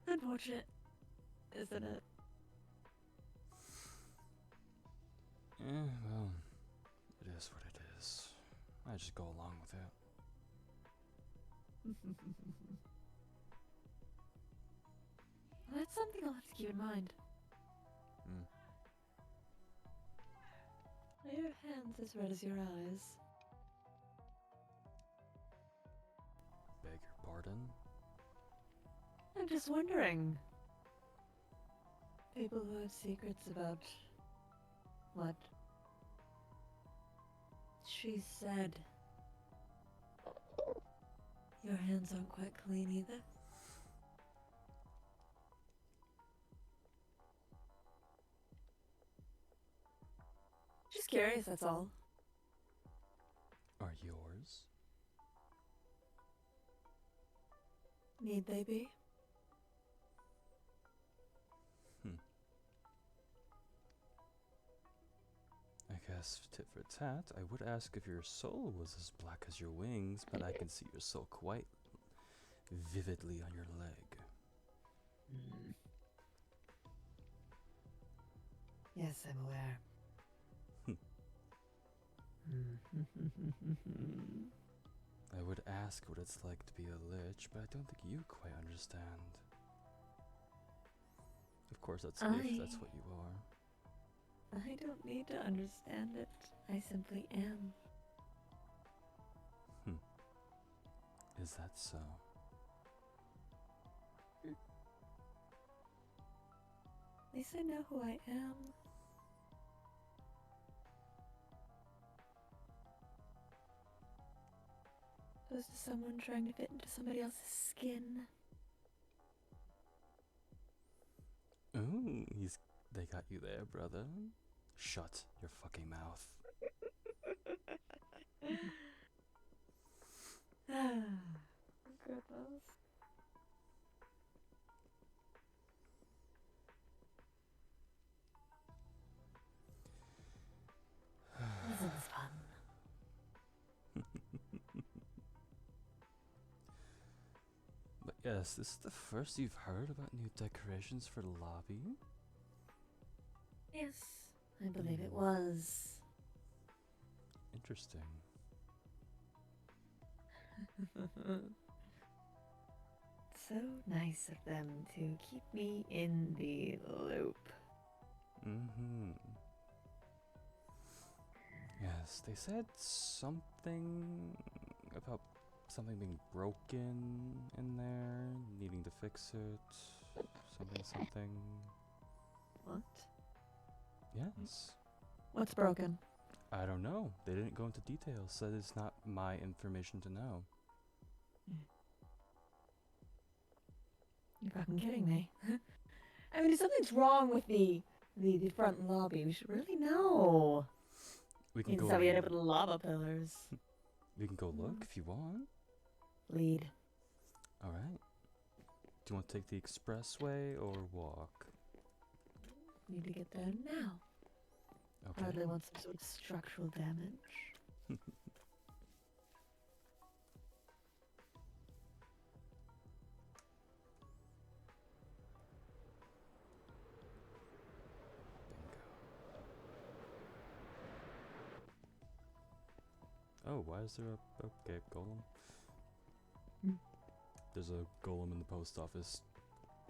Unfortunate, isn't it? Well, it is what it is. I just go along with it. Well, that's something I'll have to keep in mind. Are your hands as red as your eyes? Beg your pardon? I'm just wondering. People who have secrets about what she said. Your hands aren't quite clean either. Just curious, that's all. Are yours? Need they be? I guess, tit for tat, I would ask if your soul was as black as your wings, but I can see your soul quite vividly on your leg. Yes, I'm aware. I would ask what it's like to be a lich, but I don't think you quite understand. Of course, that's if that's what you are. I don't need to understand it. I simply am. Is that so? At least I know who I am. Opposed to someone trying to fit into somebody else's skin. Ooh, they got you there, brother. Shut your fucking mouth. Goodness. This is fun. But yes, this is the first you've heard about new decorations for the lobby? Yes, I believe it was. Interesting. So nice of them to keep me in the loop. Yes, they said something about something being broken in there, needing to fix it. Something. What? Yes. What's broken? I don't know. They didn't go into details. Said it's not my information to know. You're fucking kidding me. I mean, if something's wrong with the front lobby, we should really know. We can go. Instead we end up with lava pillars. We can go look if you want. Lead. All right. Do you want to take the expressway or walk? Need to get there now. Okay. Hardly want some sort of structural damage. Oh, why is there a okay golem? There's a golem in the post office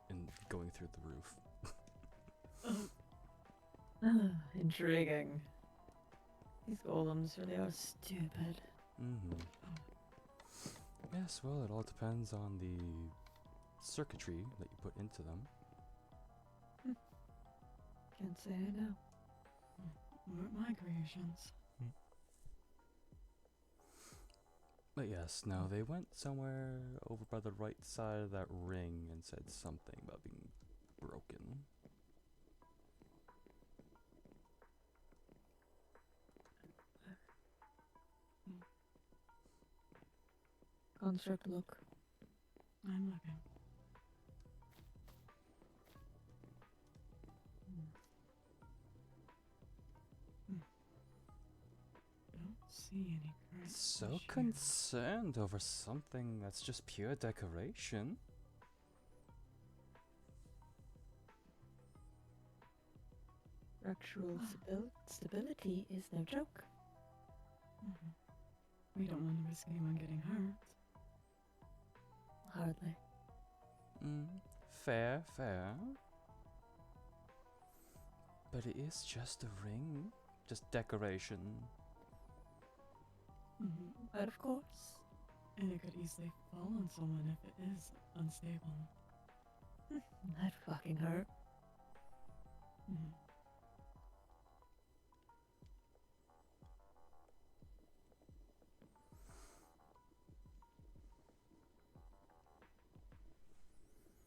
and going through the roof. Intriguing. These golems really are stupid. Yes, well, it all depends on the circuitry that you put into them. Can't say I know. Weren't my creations. But yes, no, they went somewhere over by the right side of that ring and said something about being broken. construct look? I'm looking. Don't see any current So issues. concerned over something that's just pure decoration. Structural stability is no joke. Mhm. We don't want to risk anyone getting hurt. Hardly. Fair, fair. But it is just a ring. Just decoration. But of course. And it could easily fall on someone if it is unstable. That fucking hurt. Mhm.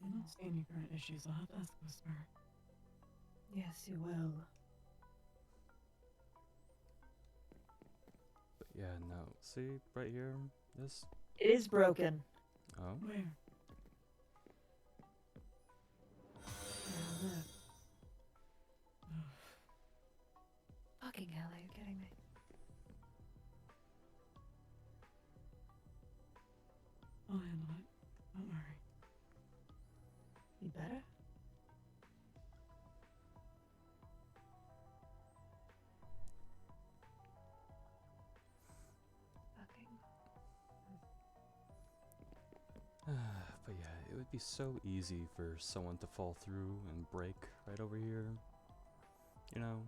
I don't see any current issues. I'll have to ask Whisper. Yes, you will. But yeah, no. See, right here? This? It is broken. Oh? Where? Down there. Fucking hell, are you kidding me? I'll handle it. Don't worry. You better? Fucking. But yeah, it would be so easy for someone to fall through and break right over here. You know?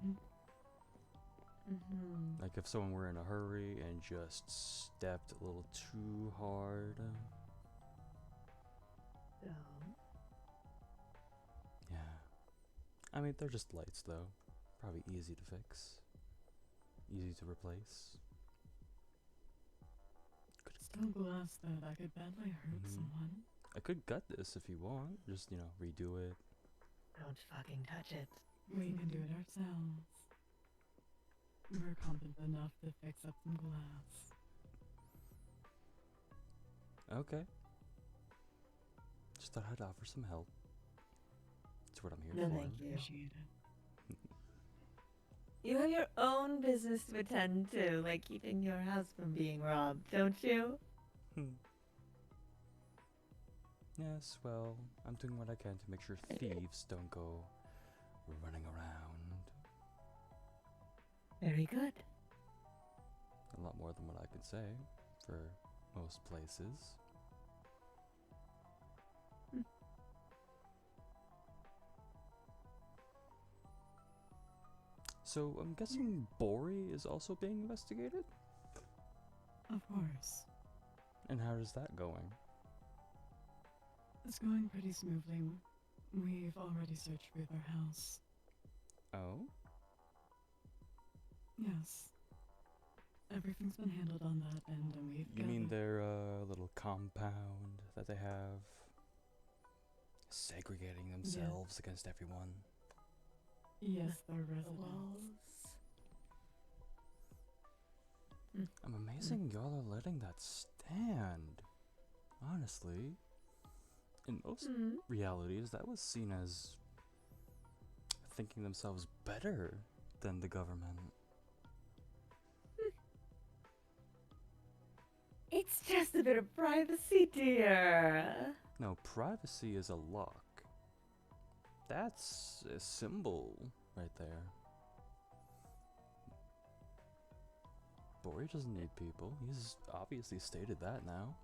Mm-hmm. Like if someone were in a hurry and just stepped a little too hard. So, Yeah. I mean, they're just lights though. Probably easy to fix. Easy to replace. Still glass though, that could badly hurt Mhm. someone. I could gut this if you want. Just, you know, redo it. don't fucking touch it. We can do it ourselves. We're competent enough to fix up some glass. Okay. Just thought I'd offer some help. That's what I'm here No, for. thank you. Appreciate it. You have your own business to attend to, like keeping your house from being robbed, don't you? Yes, well, I'm doing what I can to make sure thieves don't go running around. Very good. A lot more than what I could say for most places. So I'm guessing Bori is also being investigated? Of course. And how is that going? It's going pretty smoothly. We've already searched through their house. Oh? Yes. Everything's been handled on that end, and we've You mean gathered- their little compound that they have? Segregating themselves against everyone? Yes, their The residence. walls. I'm amazing y'all are letting that stand. Honestly. In most realities, that was seen as thinking themselves better than the government. It's just a bit of privacy, dear. No, privacy is a lock. That's a symbol right there. Bori doesn't need people. He's obviously stated that now.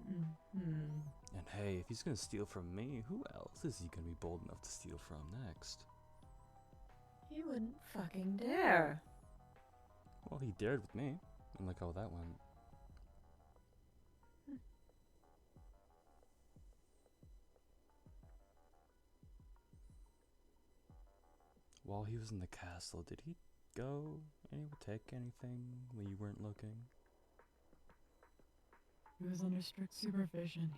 Mm-hmm. And hey, if he's gonna steal from me, who else is he gonna be bold enough to steal from next? He wouldn't fucking dare. Well, he dared with me, and look how that went. While he was in the castle, did he go and take anything when you weren't looking? He was under strict supervision.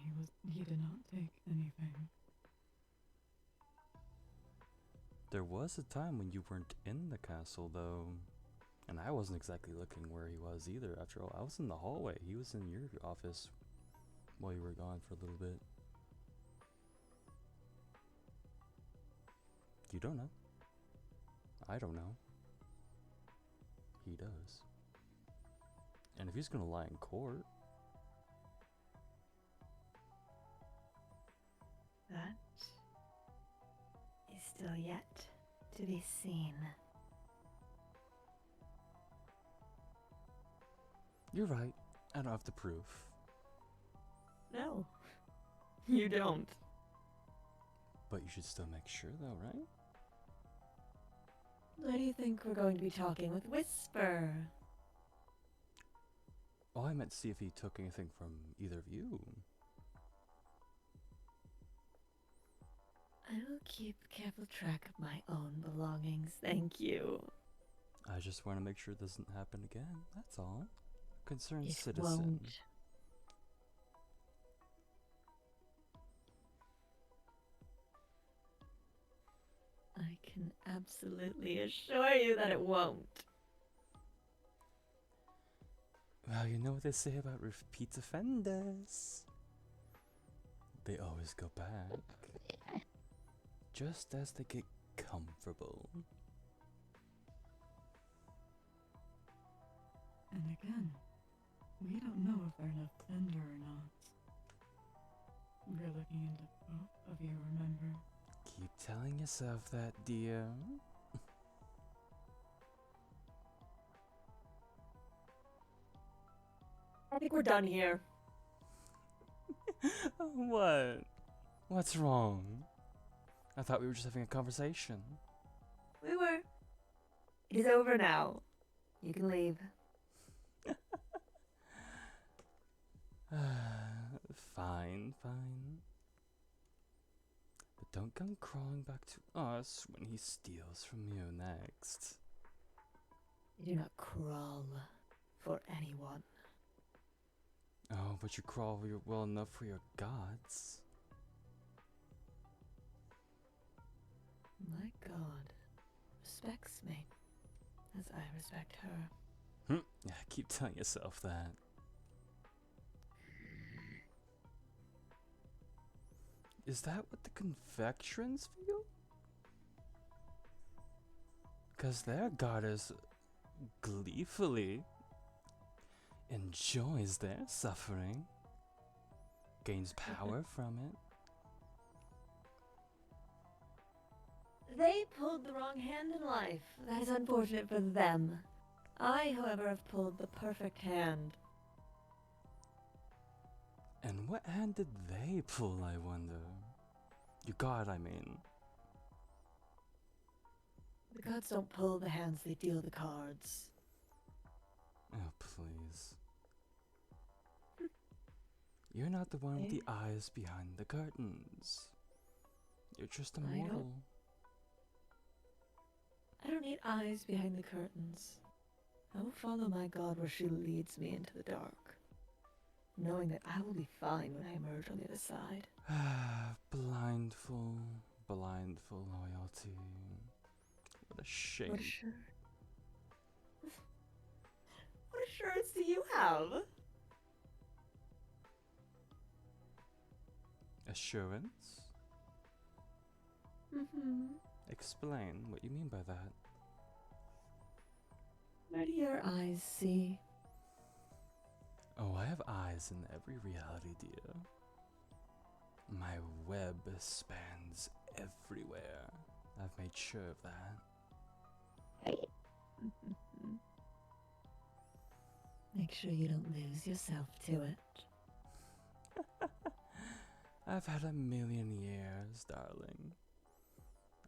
He did not take anything. There was a time when you weren't in the castle, though. And I wasn't exactly looking where he was either. After all, I was in the hallway. He was in your office while you were gone for a little bit. You don't know. I don't know. He does. And if he's gonna lie in court, That is still yet to be seen. you're right. I don't have the proof. No, you don't. But you should still make sure, though, right? Why do you think we're going to be talking with Whisper? Oh, I meant to see if he took anything from either of you. I will keep careful track of my own belongings, thank you. I just want to make sure it doesn't happen again. That's all. Concerned It citizen. won't. I can absolutely assure you that it won't. Well, you know what they say about repeat offenders. They always go back. Just as they get comfortable. And again, we don't know if they're an offender or not. We're looking into both of you, remember? Keep telling yourself that, dear. I think we're done here. What? What's wrong? I thought we were just having a conversation. We were. It is over now. You can leave. Fine, fine. But don't come crawling back to us when he steals from you next. You do not crawl for anyone. Oh, but you crawl well enough for your gods. My god respects me as I respect her. Yeah, keep telling yourself that. Is that what the confections feel? 'Cause their goddess gleefully enjoys their suffering, gains power from it. They pulled the wrong hand in life. That is unfortunate for them. I, however, have pulled the perfect hand. And what hand did they pull, I wonder? Your god, I mean. The gods don't pull the hands, they deal the cards. Oh, please. You're not the one with the eyes behind the curtains. You're just a I don't- mortal. I don't need eyes behind the curtains. I will follow my god where she leads me into the dark, knowing that I will be fine when I emerge on the other side. Blindful loyalty. What a shame. What assurance do you have? Assurance? Mm-hmm. Explain what you mean by that. Where do your eyes see? Oh, I have eyes in every reality, dear. My web spans everywhere. I've made sure of that. Make sure you don't lose yourself to it. I've had 1,000,000 years, darling.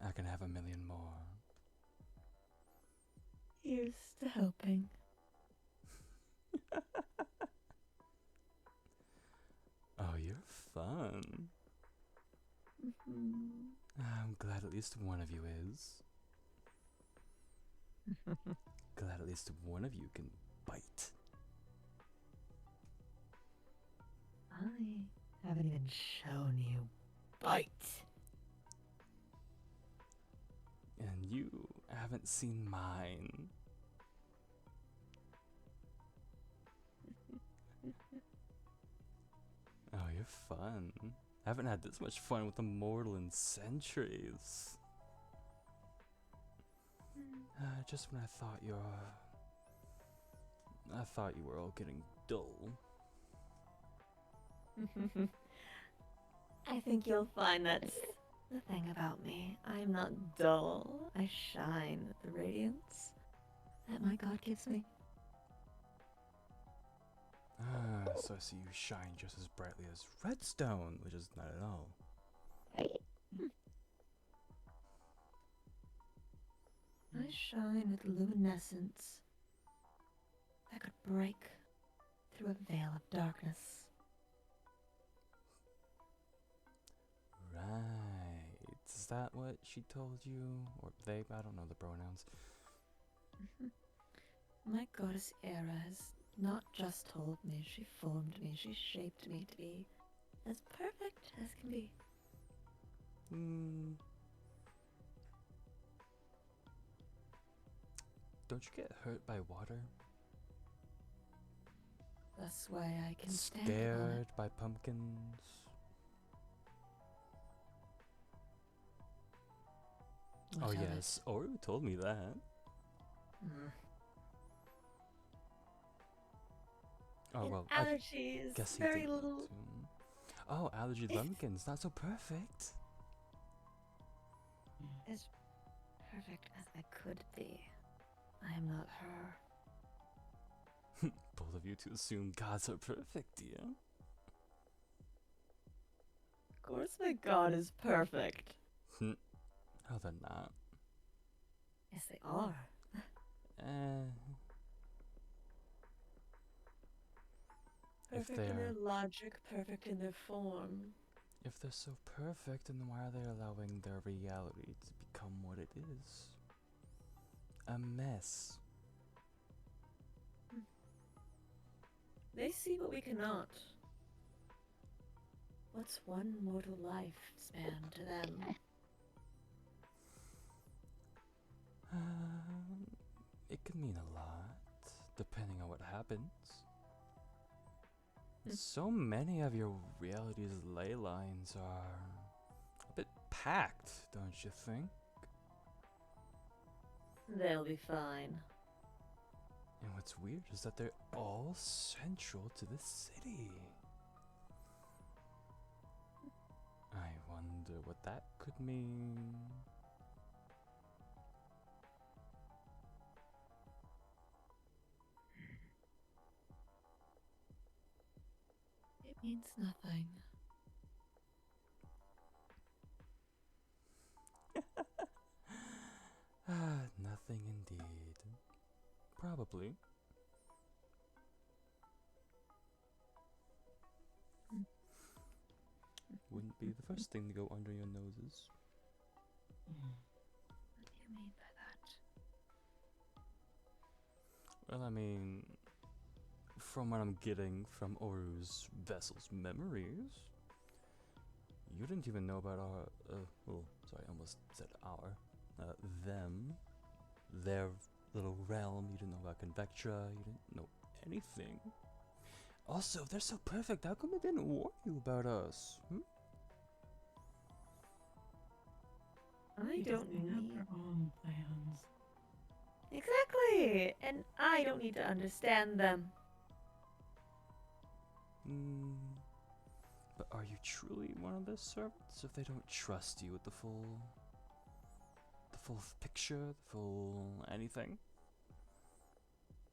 I can have 1,000,000 more. Here's to hoping. Oh, you're fun. I'm glad at least one of you is. Glad at least one of you can bite. I haven't even shown you bite. And you haven't seen mine. fun. Haven't had this much fun with a mortal in centuries. Just when I thought you were all getting dull. I think you'll find that's the thing about me. I'm not dull. I shine with the radiance that my god gives me. So I see you shine just as brightly as redstone, which is not at all. I shine with luminescence that could break through a veil of darkness. Right. Is that what she told you? Or they? I don't know the pronouns. My goddess Era has not just told me, she formed me, she shaped me to be as perfect as can be. Don't you get hurt by water? That's why I can stand on it. Scared by pumpkins? What Oh of it? yes, Oru told me that. Oh And well, I allergies, guess he very did little. too. Oh, allergy lumpkins, not so perfect. As perfect as I could be. I am not her. Both of you to assume gods are perfect, dear. Of course my god is perfect. Oh, they're not. Yes, they are. If Perfect in their they're logic, perfect in their form. if they're so perfect, then why are they allowing their reality to become what it is? A mess. They see what we cannot. What's one mortal life span to them? It could mean a lot, depending on what happens. So many of your reality's ley lines are a bit packed, don't you think? They'll be fine. And what's weird is that they're all central to the city. I wonder what that could mean. It means nothing. Nothing indeed. Probably. Wouldn't be the first thing to go under your noses. What do you mean by that? Well, I mean, from what I'm getting from Oru's vessel's memories, you didn't even know about our, sorry, I almost said our, them, their little realm. You didn't know about Convectra, you didn't know anything. Also, if they're so perfect, how come they didn't warn you about us? I Because don't they have need... their own plans. Exactly! And I don't need to understand them. But are you truly one of their servants if they don't trust you with the full picture, the full anything?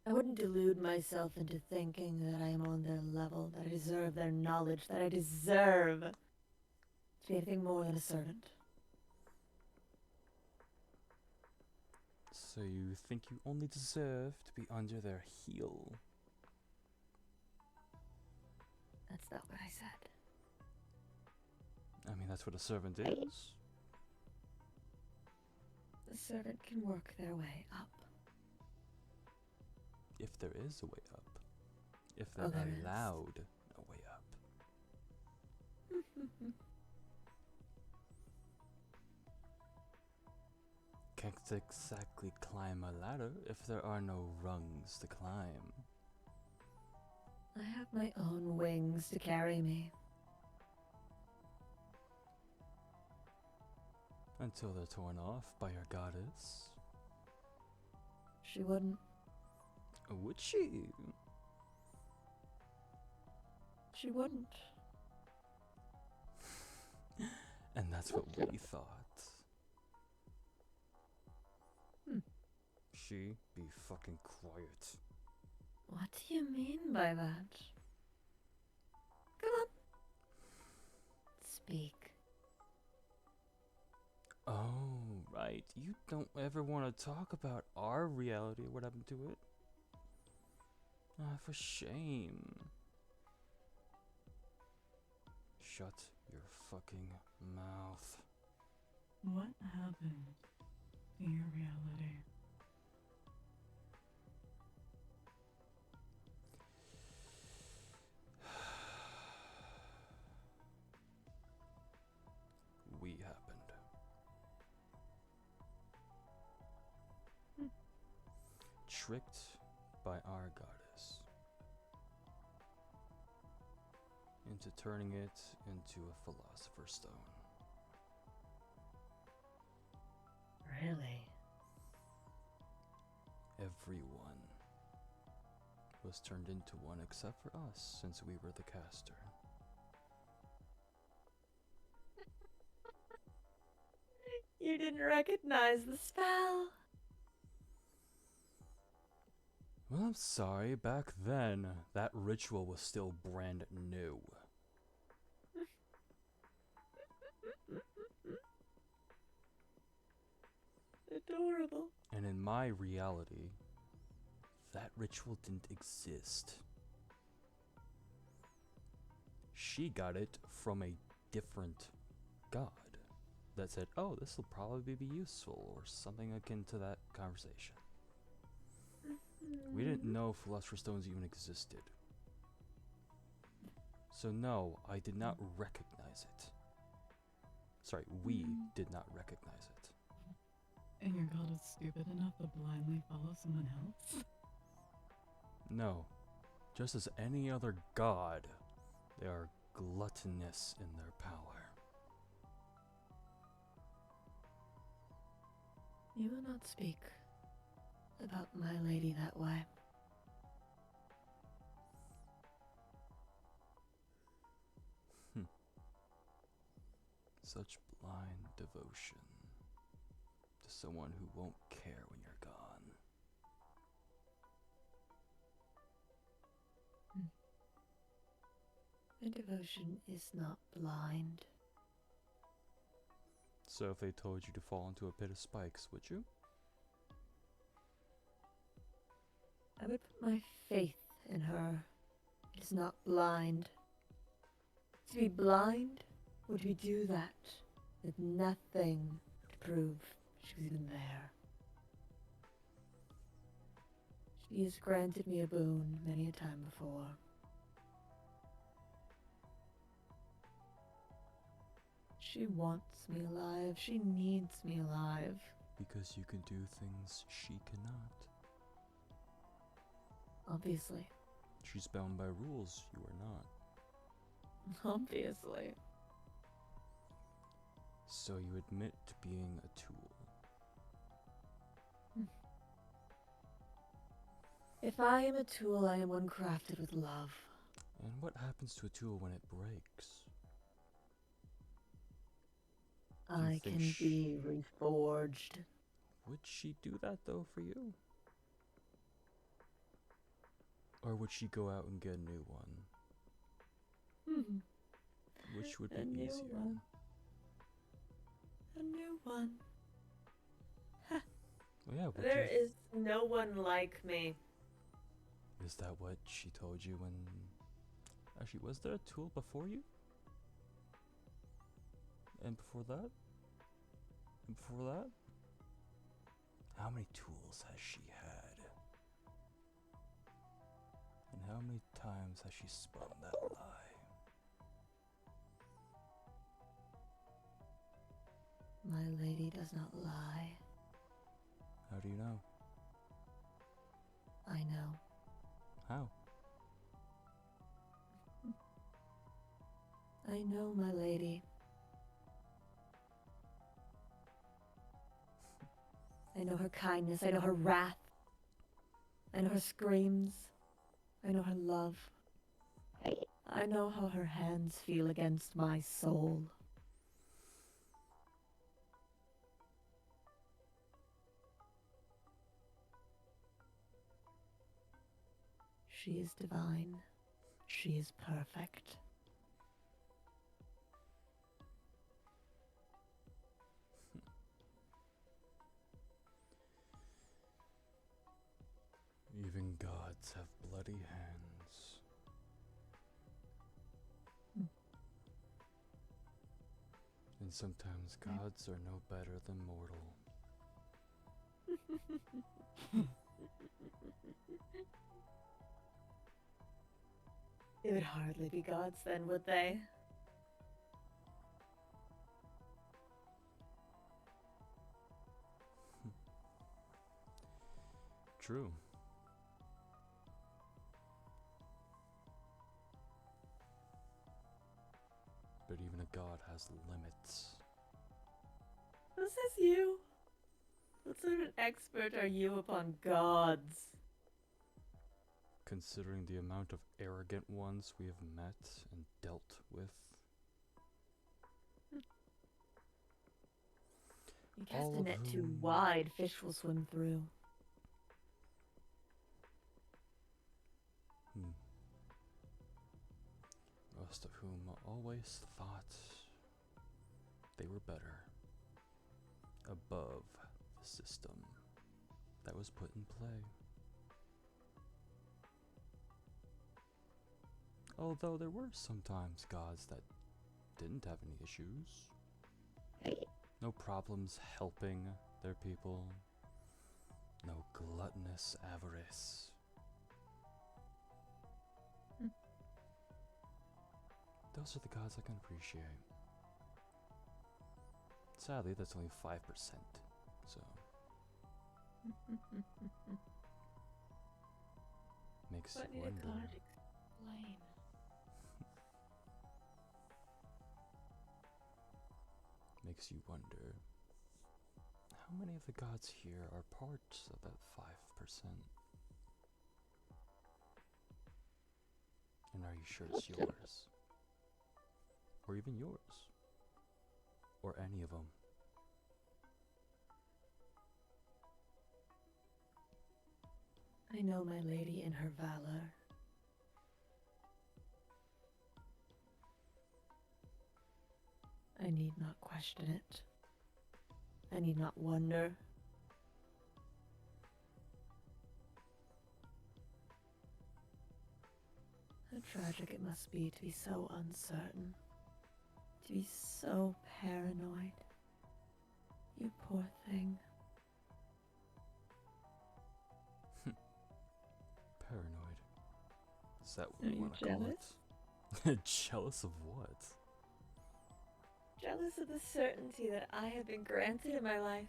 I wouldn't delude myself into thinking that I am on their level, that I deserve their knowledge, that I deserve to be anything more than a servant. So you think you only deserve to be under their heel? That's not what I said. I mean, that's what a servant is. The servant can work their way up. If there is a way up. If they're Oh, there is. allowed a way up. Can't exactly climb a ladder if there are no rungs to climb. I have my own wings to carry me. Until they're torn off by your goddess. She wouldn't. Would she? She wouldn't. And that's what we thought. She be fucking quiet. What do you mean by that? Come on. Speak. Oh, right. You don't ever want to talk about our reality. What happened to it? Ah, for shame. Shut your fucking mouth. What happened to your reality? We happened. Tricked by our goddess into turning it into a philosopher's stone. Really? Everyone was turned into one except for us, since we were the caster. You didn't recognize the spell? Well, I'm sorry, back then, that ritual was still brand new. Adorable. And in my reality, that ritual didn't exist. She got it from a different god that said, oh, this will probably be useful, or something akin to that conversation. We didn't know philosopher's stones even existed. So no, I did not recognize it. Sorry, we did not recognize it. And your god is stupid enough to blindly follow someone else? No. Just as any other god, they are gluttonous in their power. You will not speak about my lady that way. Such blind devotion to someone who won't care when you're gone. My devotion is not blind. So if they told you to fall into a pit of spikes, would you? I would put my faith in her. It is not blind. To be blind would we do that with nothing to prove she was even there. She has granted me a boon many a time before. She wants me alive. She needs me alive. Because you can do things she cannot. Obviously. She's bound by rules, you are not. Obviously. So you admit to being a tool. If I am a tool, I am one crafted with love. And what happens to a tool when it breaks? I think can be reforged. Would she do that though for you? Or would she go out and get a new one? Which would be A new easier? one. A new one. Well, yeah, what There is no one like me. Is that what she told you when... Actually, was there a tool before you? And before that? And before that? How many tools has she had? And how many times has she spun that lie? My lady does not lie. How do you know? I know. How? I know my lady. I know her kindness, I know her wrath. I know her screams. I know her love. I know how her hands feel against my soul. She is divine. She is perfect. Even gods have bloody hands. And sometimes gods are no better than mortal. They would hardly be gods then, would they? True. But even a god has limits. This is you. What sort of an expert are you upon gods? Considering the amount of arrogant ones we have met and dealt with. You cast All a of net too whom- wide, fish will swim through. Most of whom always thought they were better, above the system that was put in play. Although there were sometimes gods that didn't have any issues. No problems helping their people. No gluttonous avarice. Those are the gods I can appreciate. Sadly, that's only 5%, so makes What you need a wonder. god explain? Makes you wonder. How many of the gods here are parts of that 5%? And are you sure it's yours? Or even yours? Or any of them? I know my lady in her valor. I need not question it. I need not wonder. How tragic it must be to be so uncertain. To be so paranoid. You poor thing. Paranoid. Is that what Are we you want to call it? Jealous of what? Jealous of the certainty that I have been granted in my life.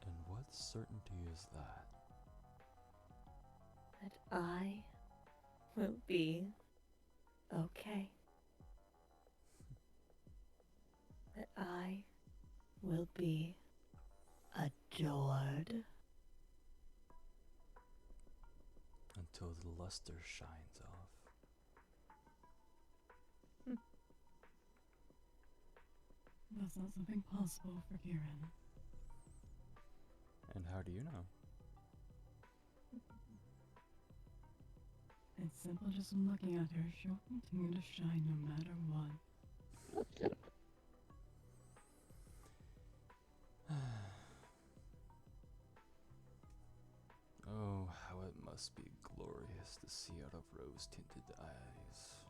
And what certainty is that? That I will be okay. That I will be adored. Until the luster shines off. That's not something possible for Kieran. And how do you know? It's simple, just from looking at her. She'll continue to shine no matter what. Oh, how it must be glorious to see out of rose-tinted eyes.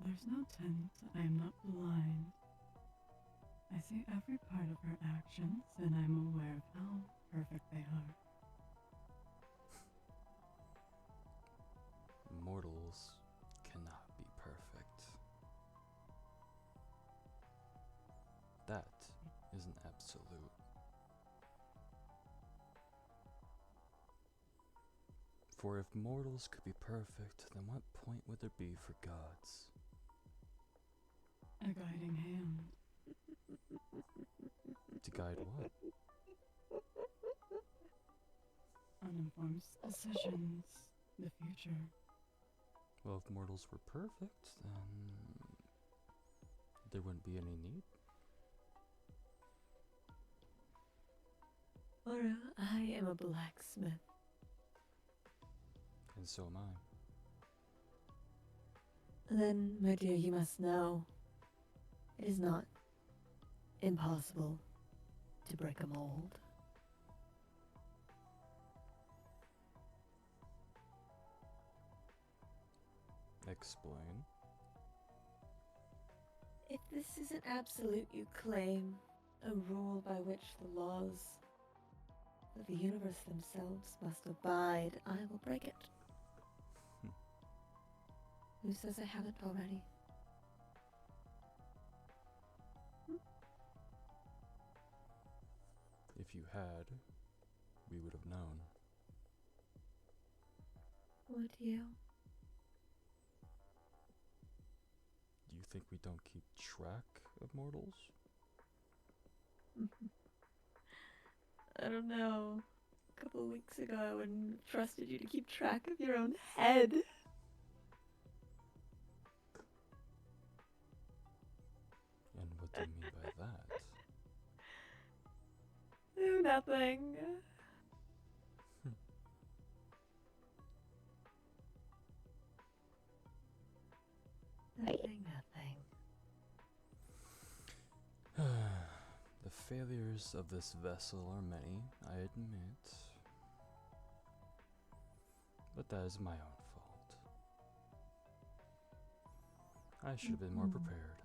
There's no tint. I am not blind. I see every part of her actions, and I'm aware of how perfect they are. Mortals cannot be perfect. That is an absolute. For if mortals could be perfect, then what point would there be for gods? A guiding hand. To guide what? Uninformed decisions, the future. Well, if mortals were perfect, then there wouldn't be any need. Oru, I am a blacksmith. And so am I. Then, my dear, you must know, it is not impossible to break a mold. Explain. If this is an absolute you claim, a rule by which the laws of the universe themselves must abide, I will break it. Who says I haven't already? If you had, we would have known. Would you? Do you think we don't keep track of mortals? I don't know. A couple of weeks ago, I wouldn't have trusted you to keep track of your own head. And what do you mean by that? Oh, nothing. Nothing, nothing. The failures of this vessel are many, I admit. But that is my own fault. I should have been more prepared.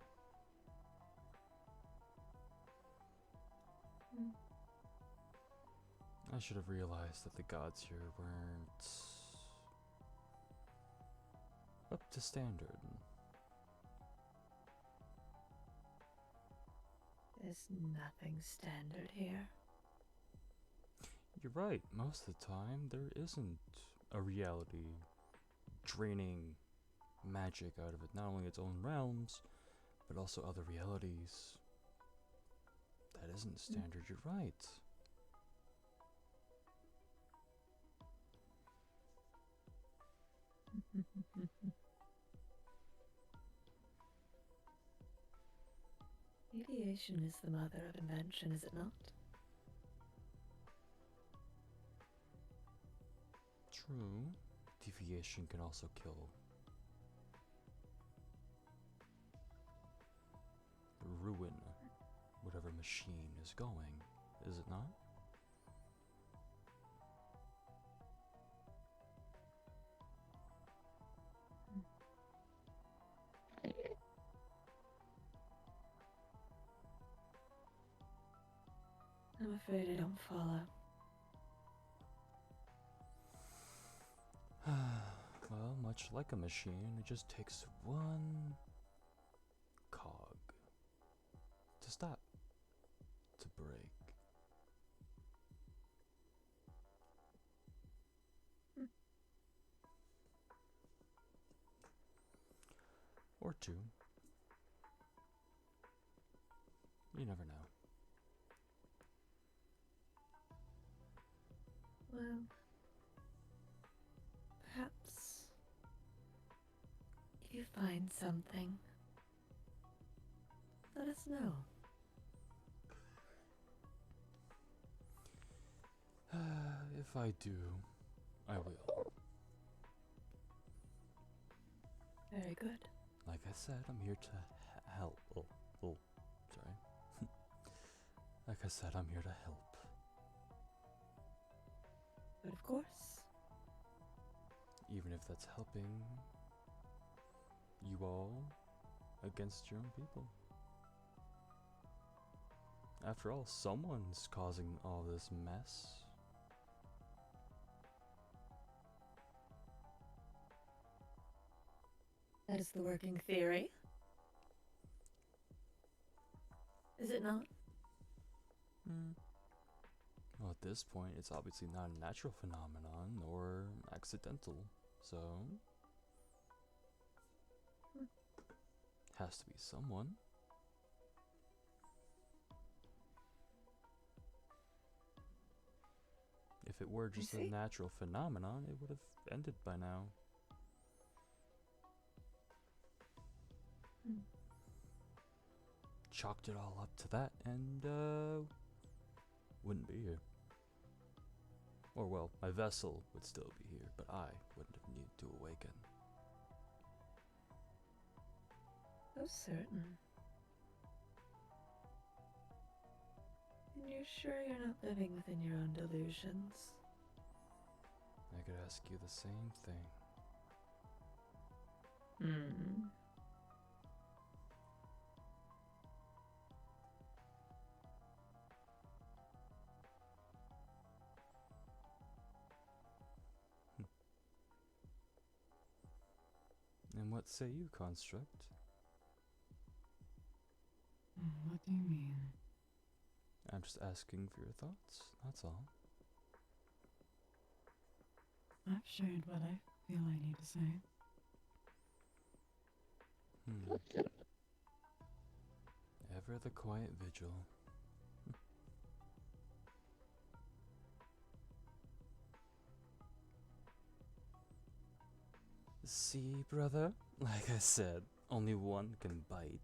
I should have realized that the gods here weren't up to standard. There's nothing standard here. You're right, most of the time there isn't a reality draining magic out of it, not only its own realms, but also other realities. That isn't standard, you're right. Deviation is the mother of invention, is it not? True. Deviation can also kill. Ruin whatever machine is going, is it not? I'm afraid I don't follow. Well, much like a machine, it just takes one cog to stop, to break. Or two. You never know. Well, perhaps if you find something, let us know. If I do, I will. Very good. Like I said, I'm here to help. Oh, sorry. Like I said, I'm here to help. But of course, Even if that's helping you all against your own people. After all, someone's causing all this mess. that is the working theory. Is it not? Well, at this point, it's obviously not a natural phenomenon or accidental, so has to be someone. If it were just a see. natural phenomenon, it would have ended by now. Hmm. Chalked it all up to that and, wouldn't be here. Or, well, my vessel would still be here, but I wouldn't have needed to awaken. So certain. And you're sure you're not living within your own delusions? I could ask you the same thing. Hmm. And what say you, Construct? What do you mean? I'm just asking for your thoughts, that's all. I've shared what I feel I need to say. Ever the quiet vigil. See, brother? Like I said, only one can bite.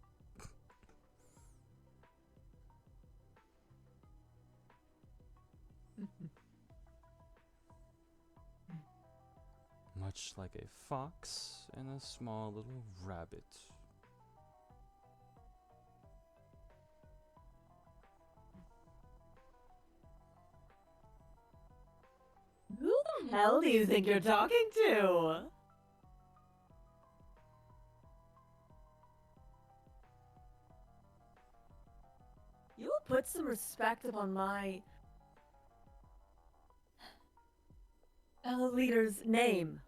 Much like a fox and a small little rabbit. Who the hell do you think you're talking to? You will put some respect upon my leader's name.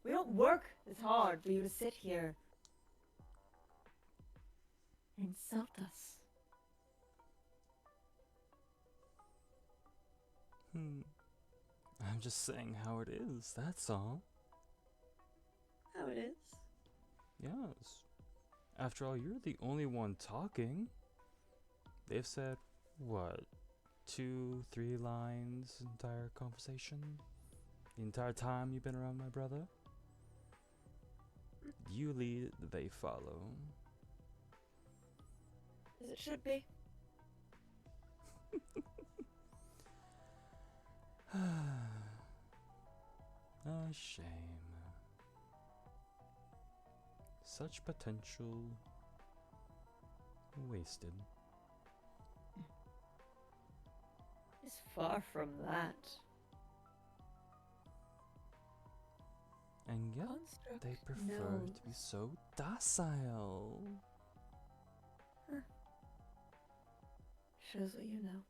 We don't work this hard for you to sit here and insult us. I'm just saying how it is, that's all. How it is? Yes. After all, you're the only one talking. They've said, what, 2, 3 lines entire conversation? The entire time you've been around my brother? You lead, they follow. As it should be. A shame. Such potential wasted. It's far from that. And yet, Construct they prefer knows. to be so docile. Shows what you know.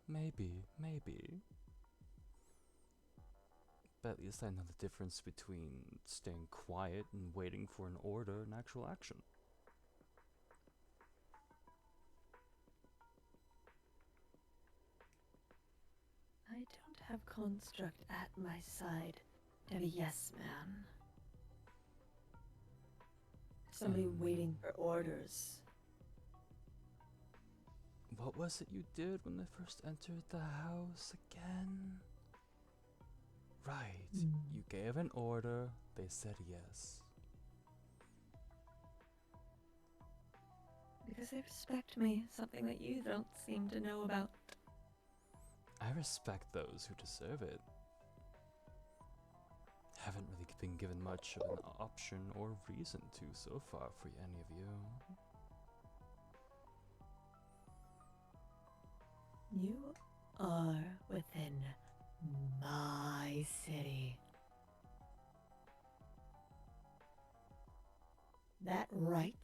Maybe. But at least I know the difference between staying quiet and waiting for an order and actual action. I don't have Construct at my side to be a yes man. Somebody waiting for orders. What was it you did when they first entered the house again? Right, you gave an order, they said yes. Because they respect me, something that you don't seem to know about. I respect those who deserve it. Haven't really been given much of an option or reason to so far for any of you. You are within my city. That right,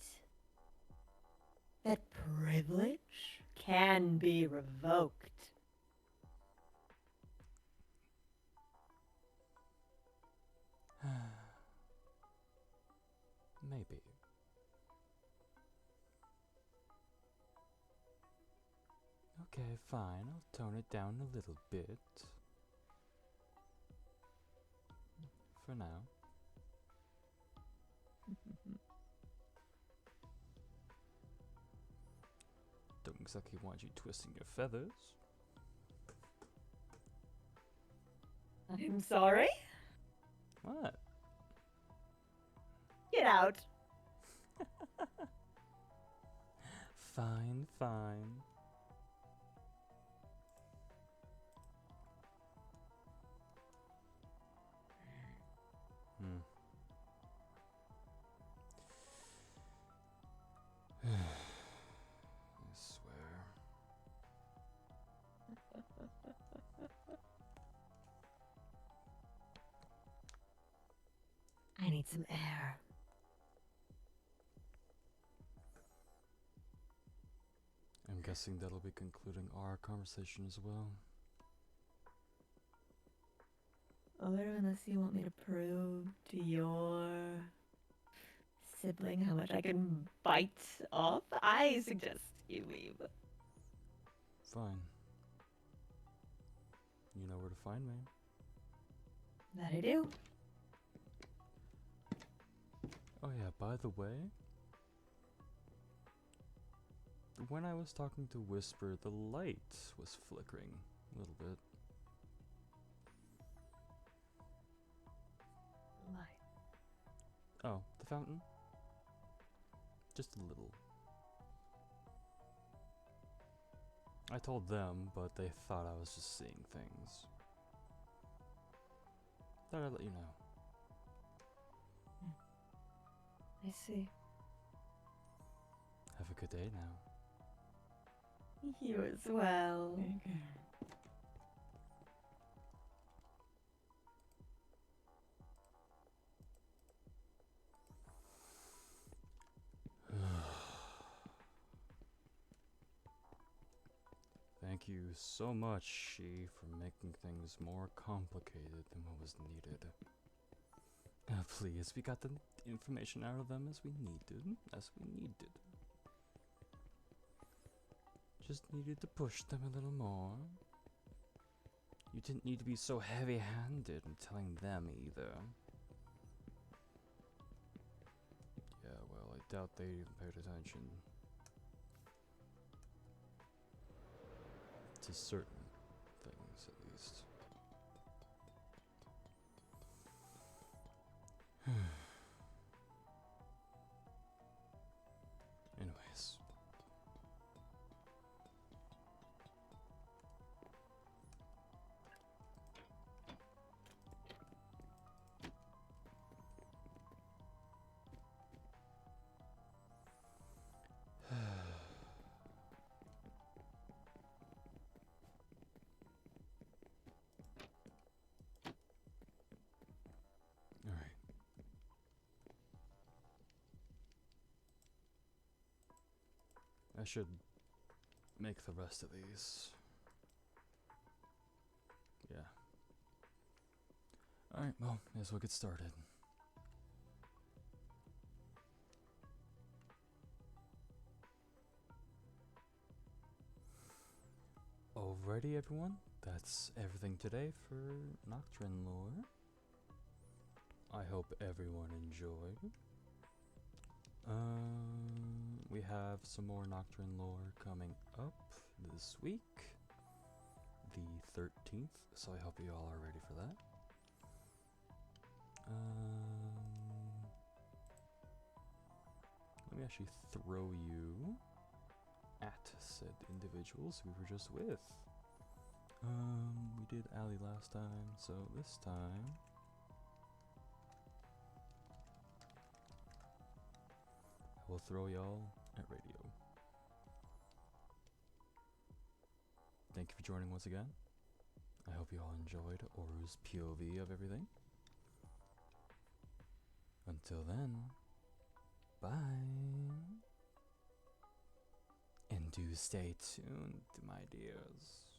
that privilege can be revoked. Maybe. Okay, fine, I'll tone it down a little bit. For now. Don't exactly want you twisting your feathers. I'm sorry? What? Get out. Fine, fine. Hmm. I swear. I need some air. I'm guessing that'll be concluding our conversation as well. Or unless you want me to prove to your sibling how much I can bite off, I suggest you leave. Fine. You know where to find me. That I do. Oh yeah, by the way, when I was talking to Whisper, the light was flickering a little bit. Light. Oh, the fountain? Just a little. I told them, but they thought I was just seeing things. Thought I'd let you know. I see. Have a good day now. You as well. Take care. Thank you so much, She, for making things more complicated than what was needed. Please, we got the information out of them as we needed. Just needed to push them a little more. You didn't need to be so heavy-handed in telling them either. Yeah, well, I doubt they even paid attention to certain things, at least. Anyways. Alright. I should make the rest of these. Yeah. Alright, well, may as well get started. Alrighty, everyone. That's everything today for Nocturin lore. I hope everyone enjoyed. We have some more Nocturin lore coming up this week, the 13th, so I hope you all are ready for that. Let me actually throw you at said individuals we were just with. We did Allie last time, so this time I will throw y'all at radio. Thank you for joining once again. I hope you all enjoyed Oru's POV of everything. Until then, bye. And do stay tuned, my dears.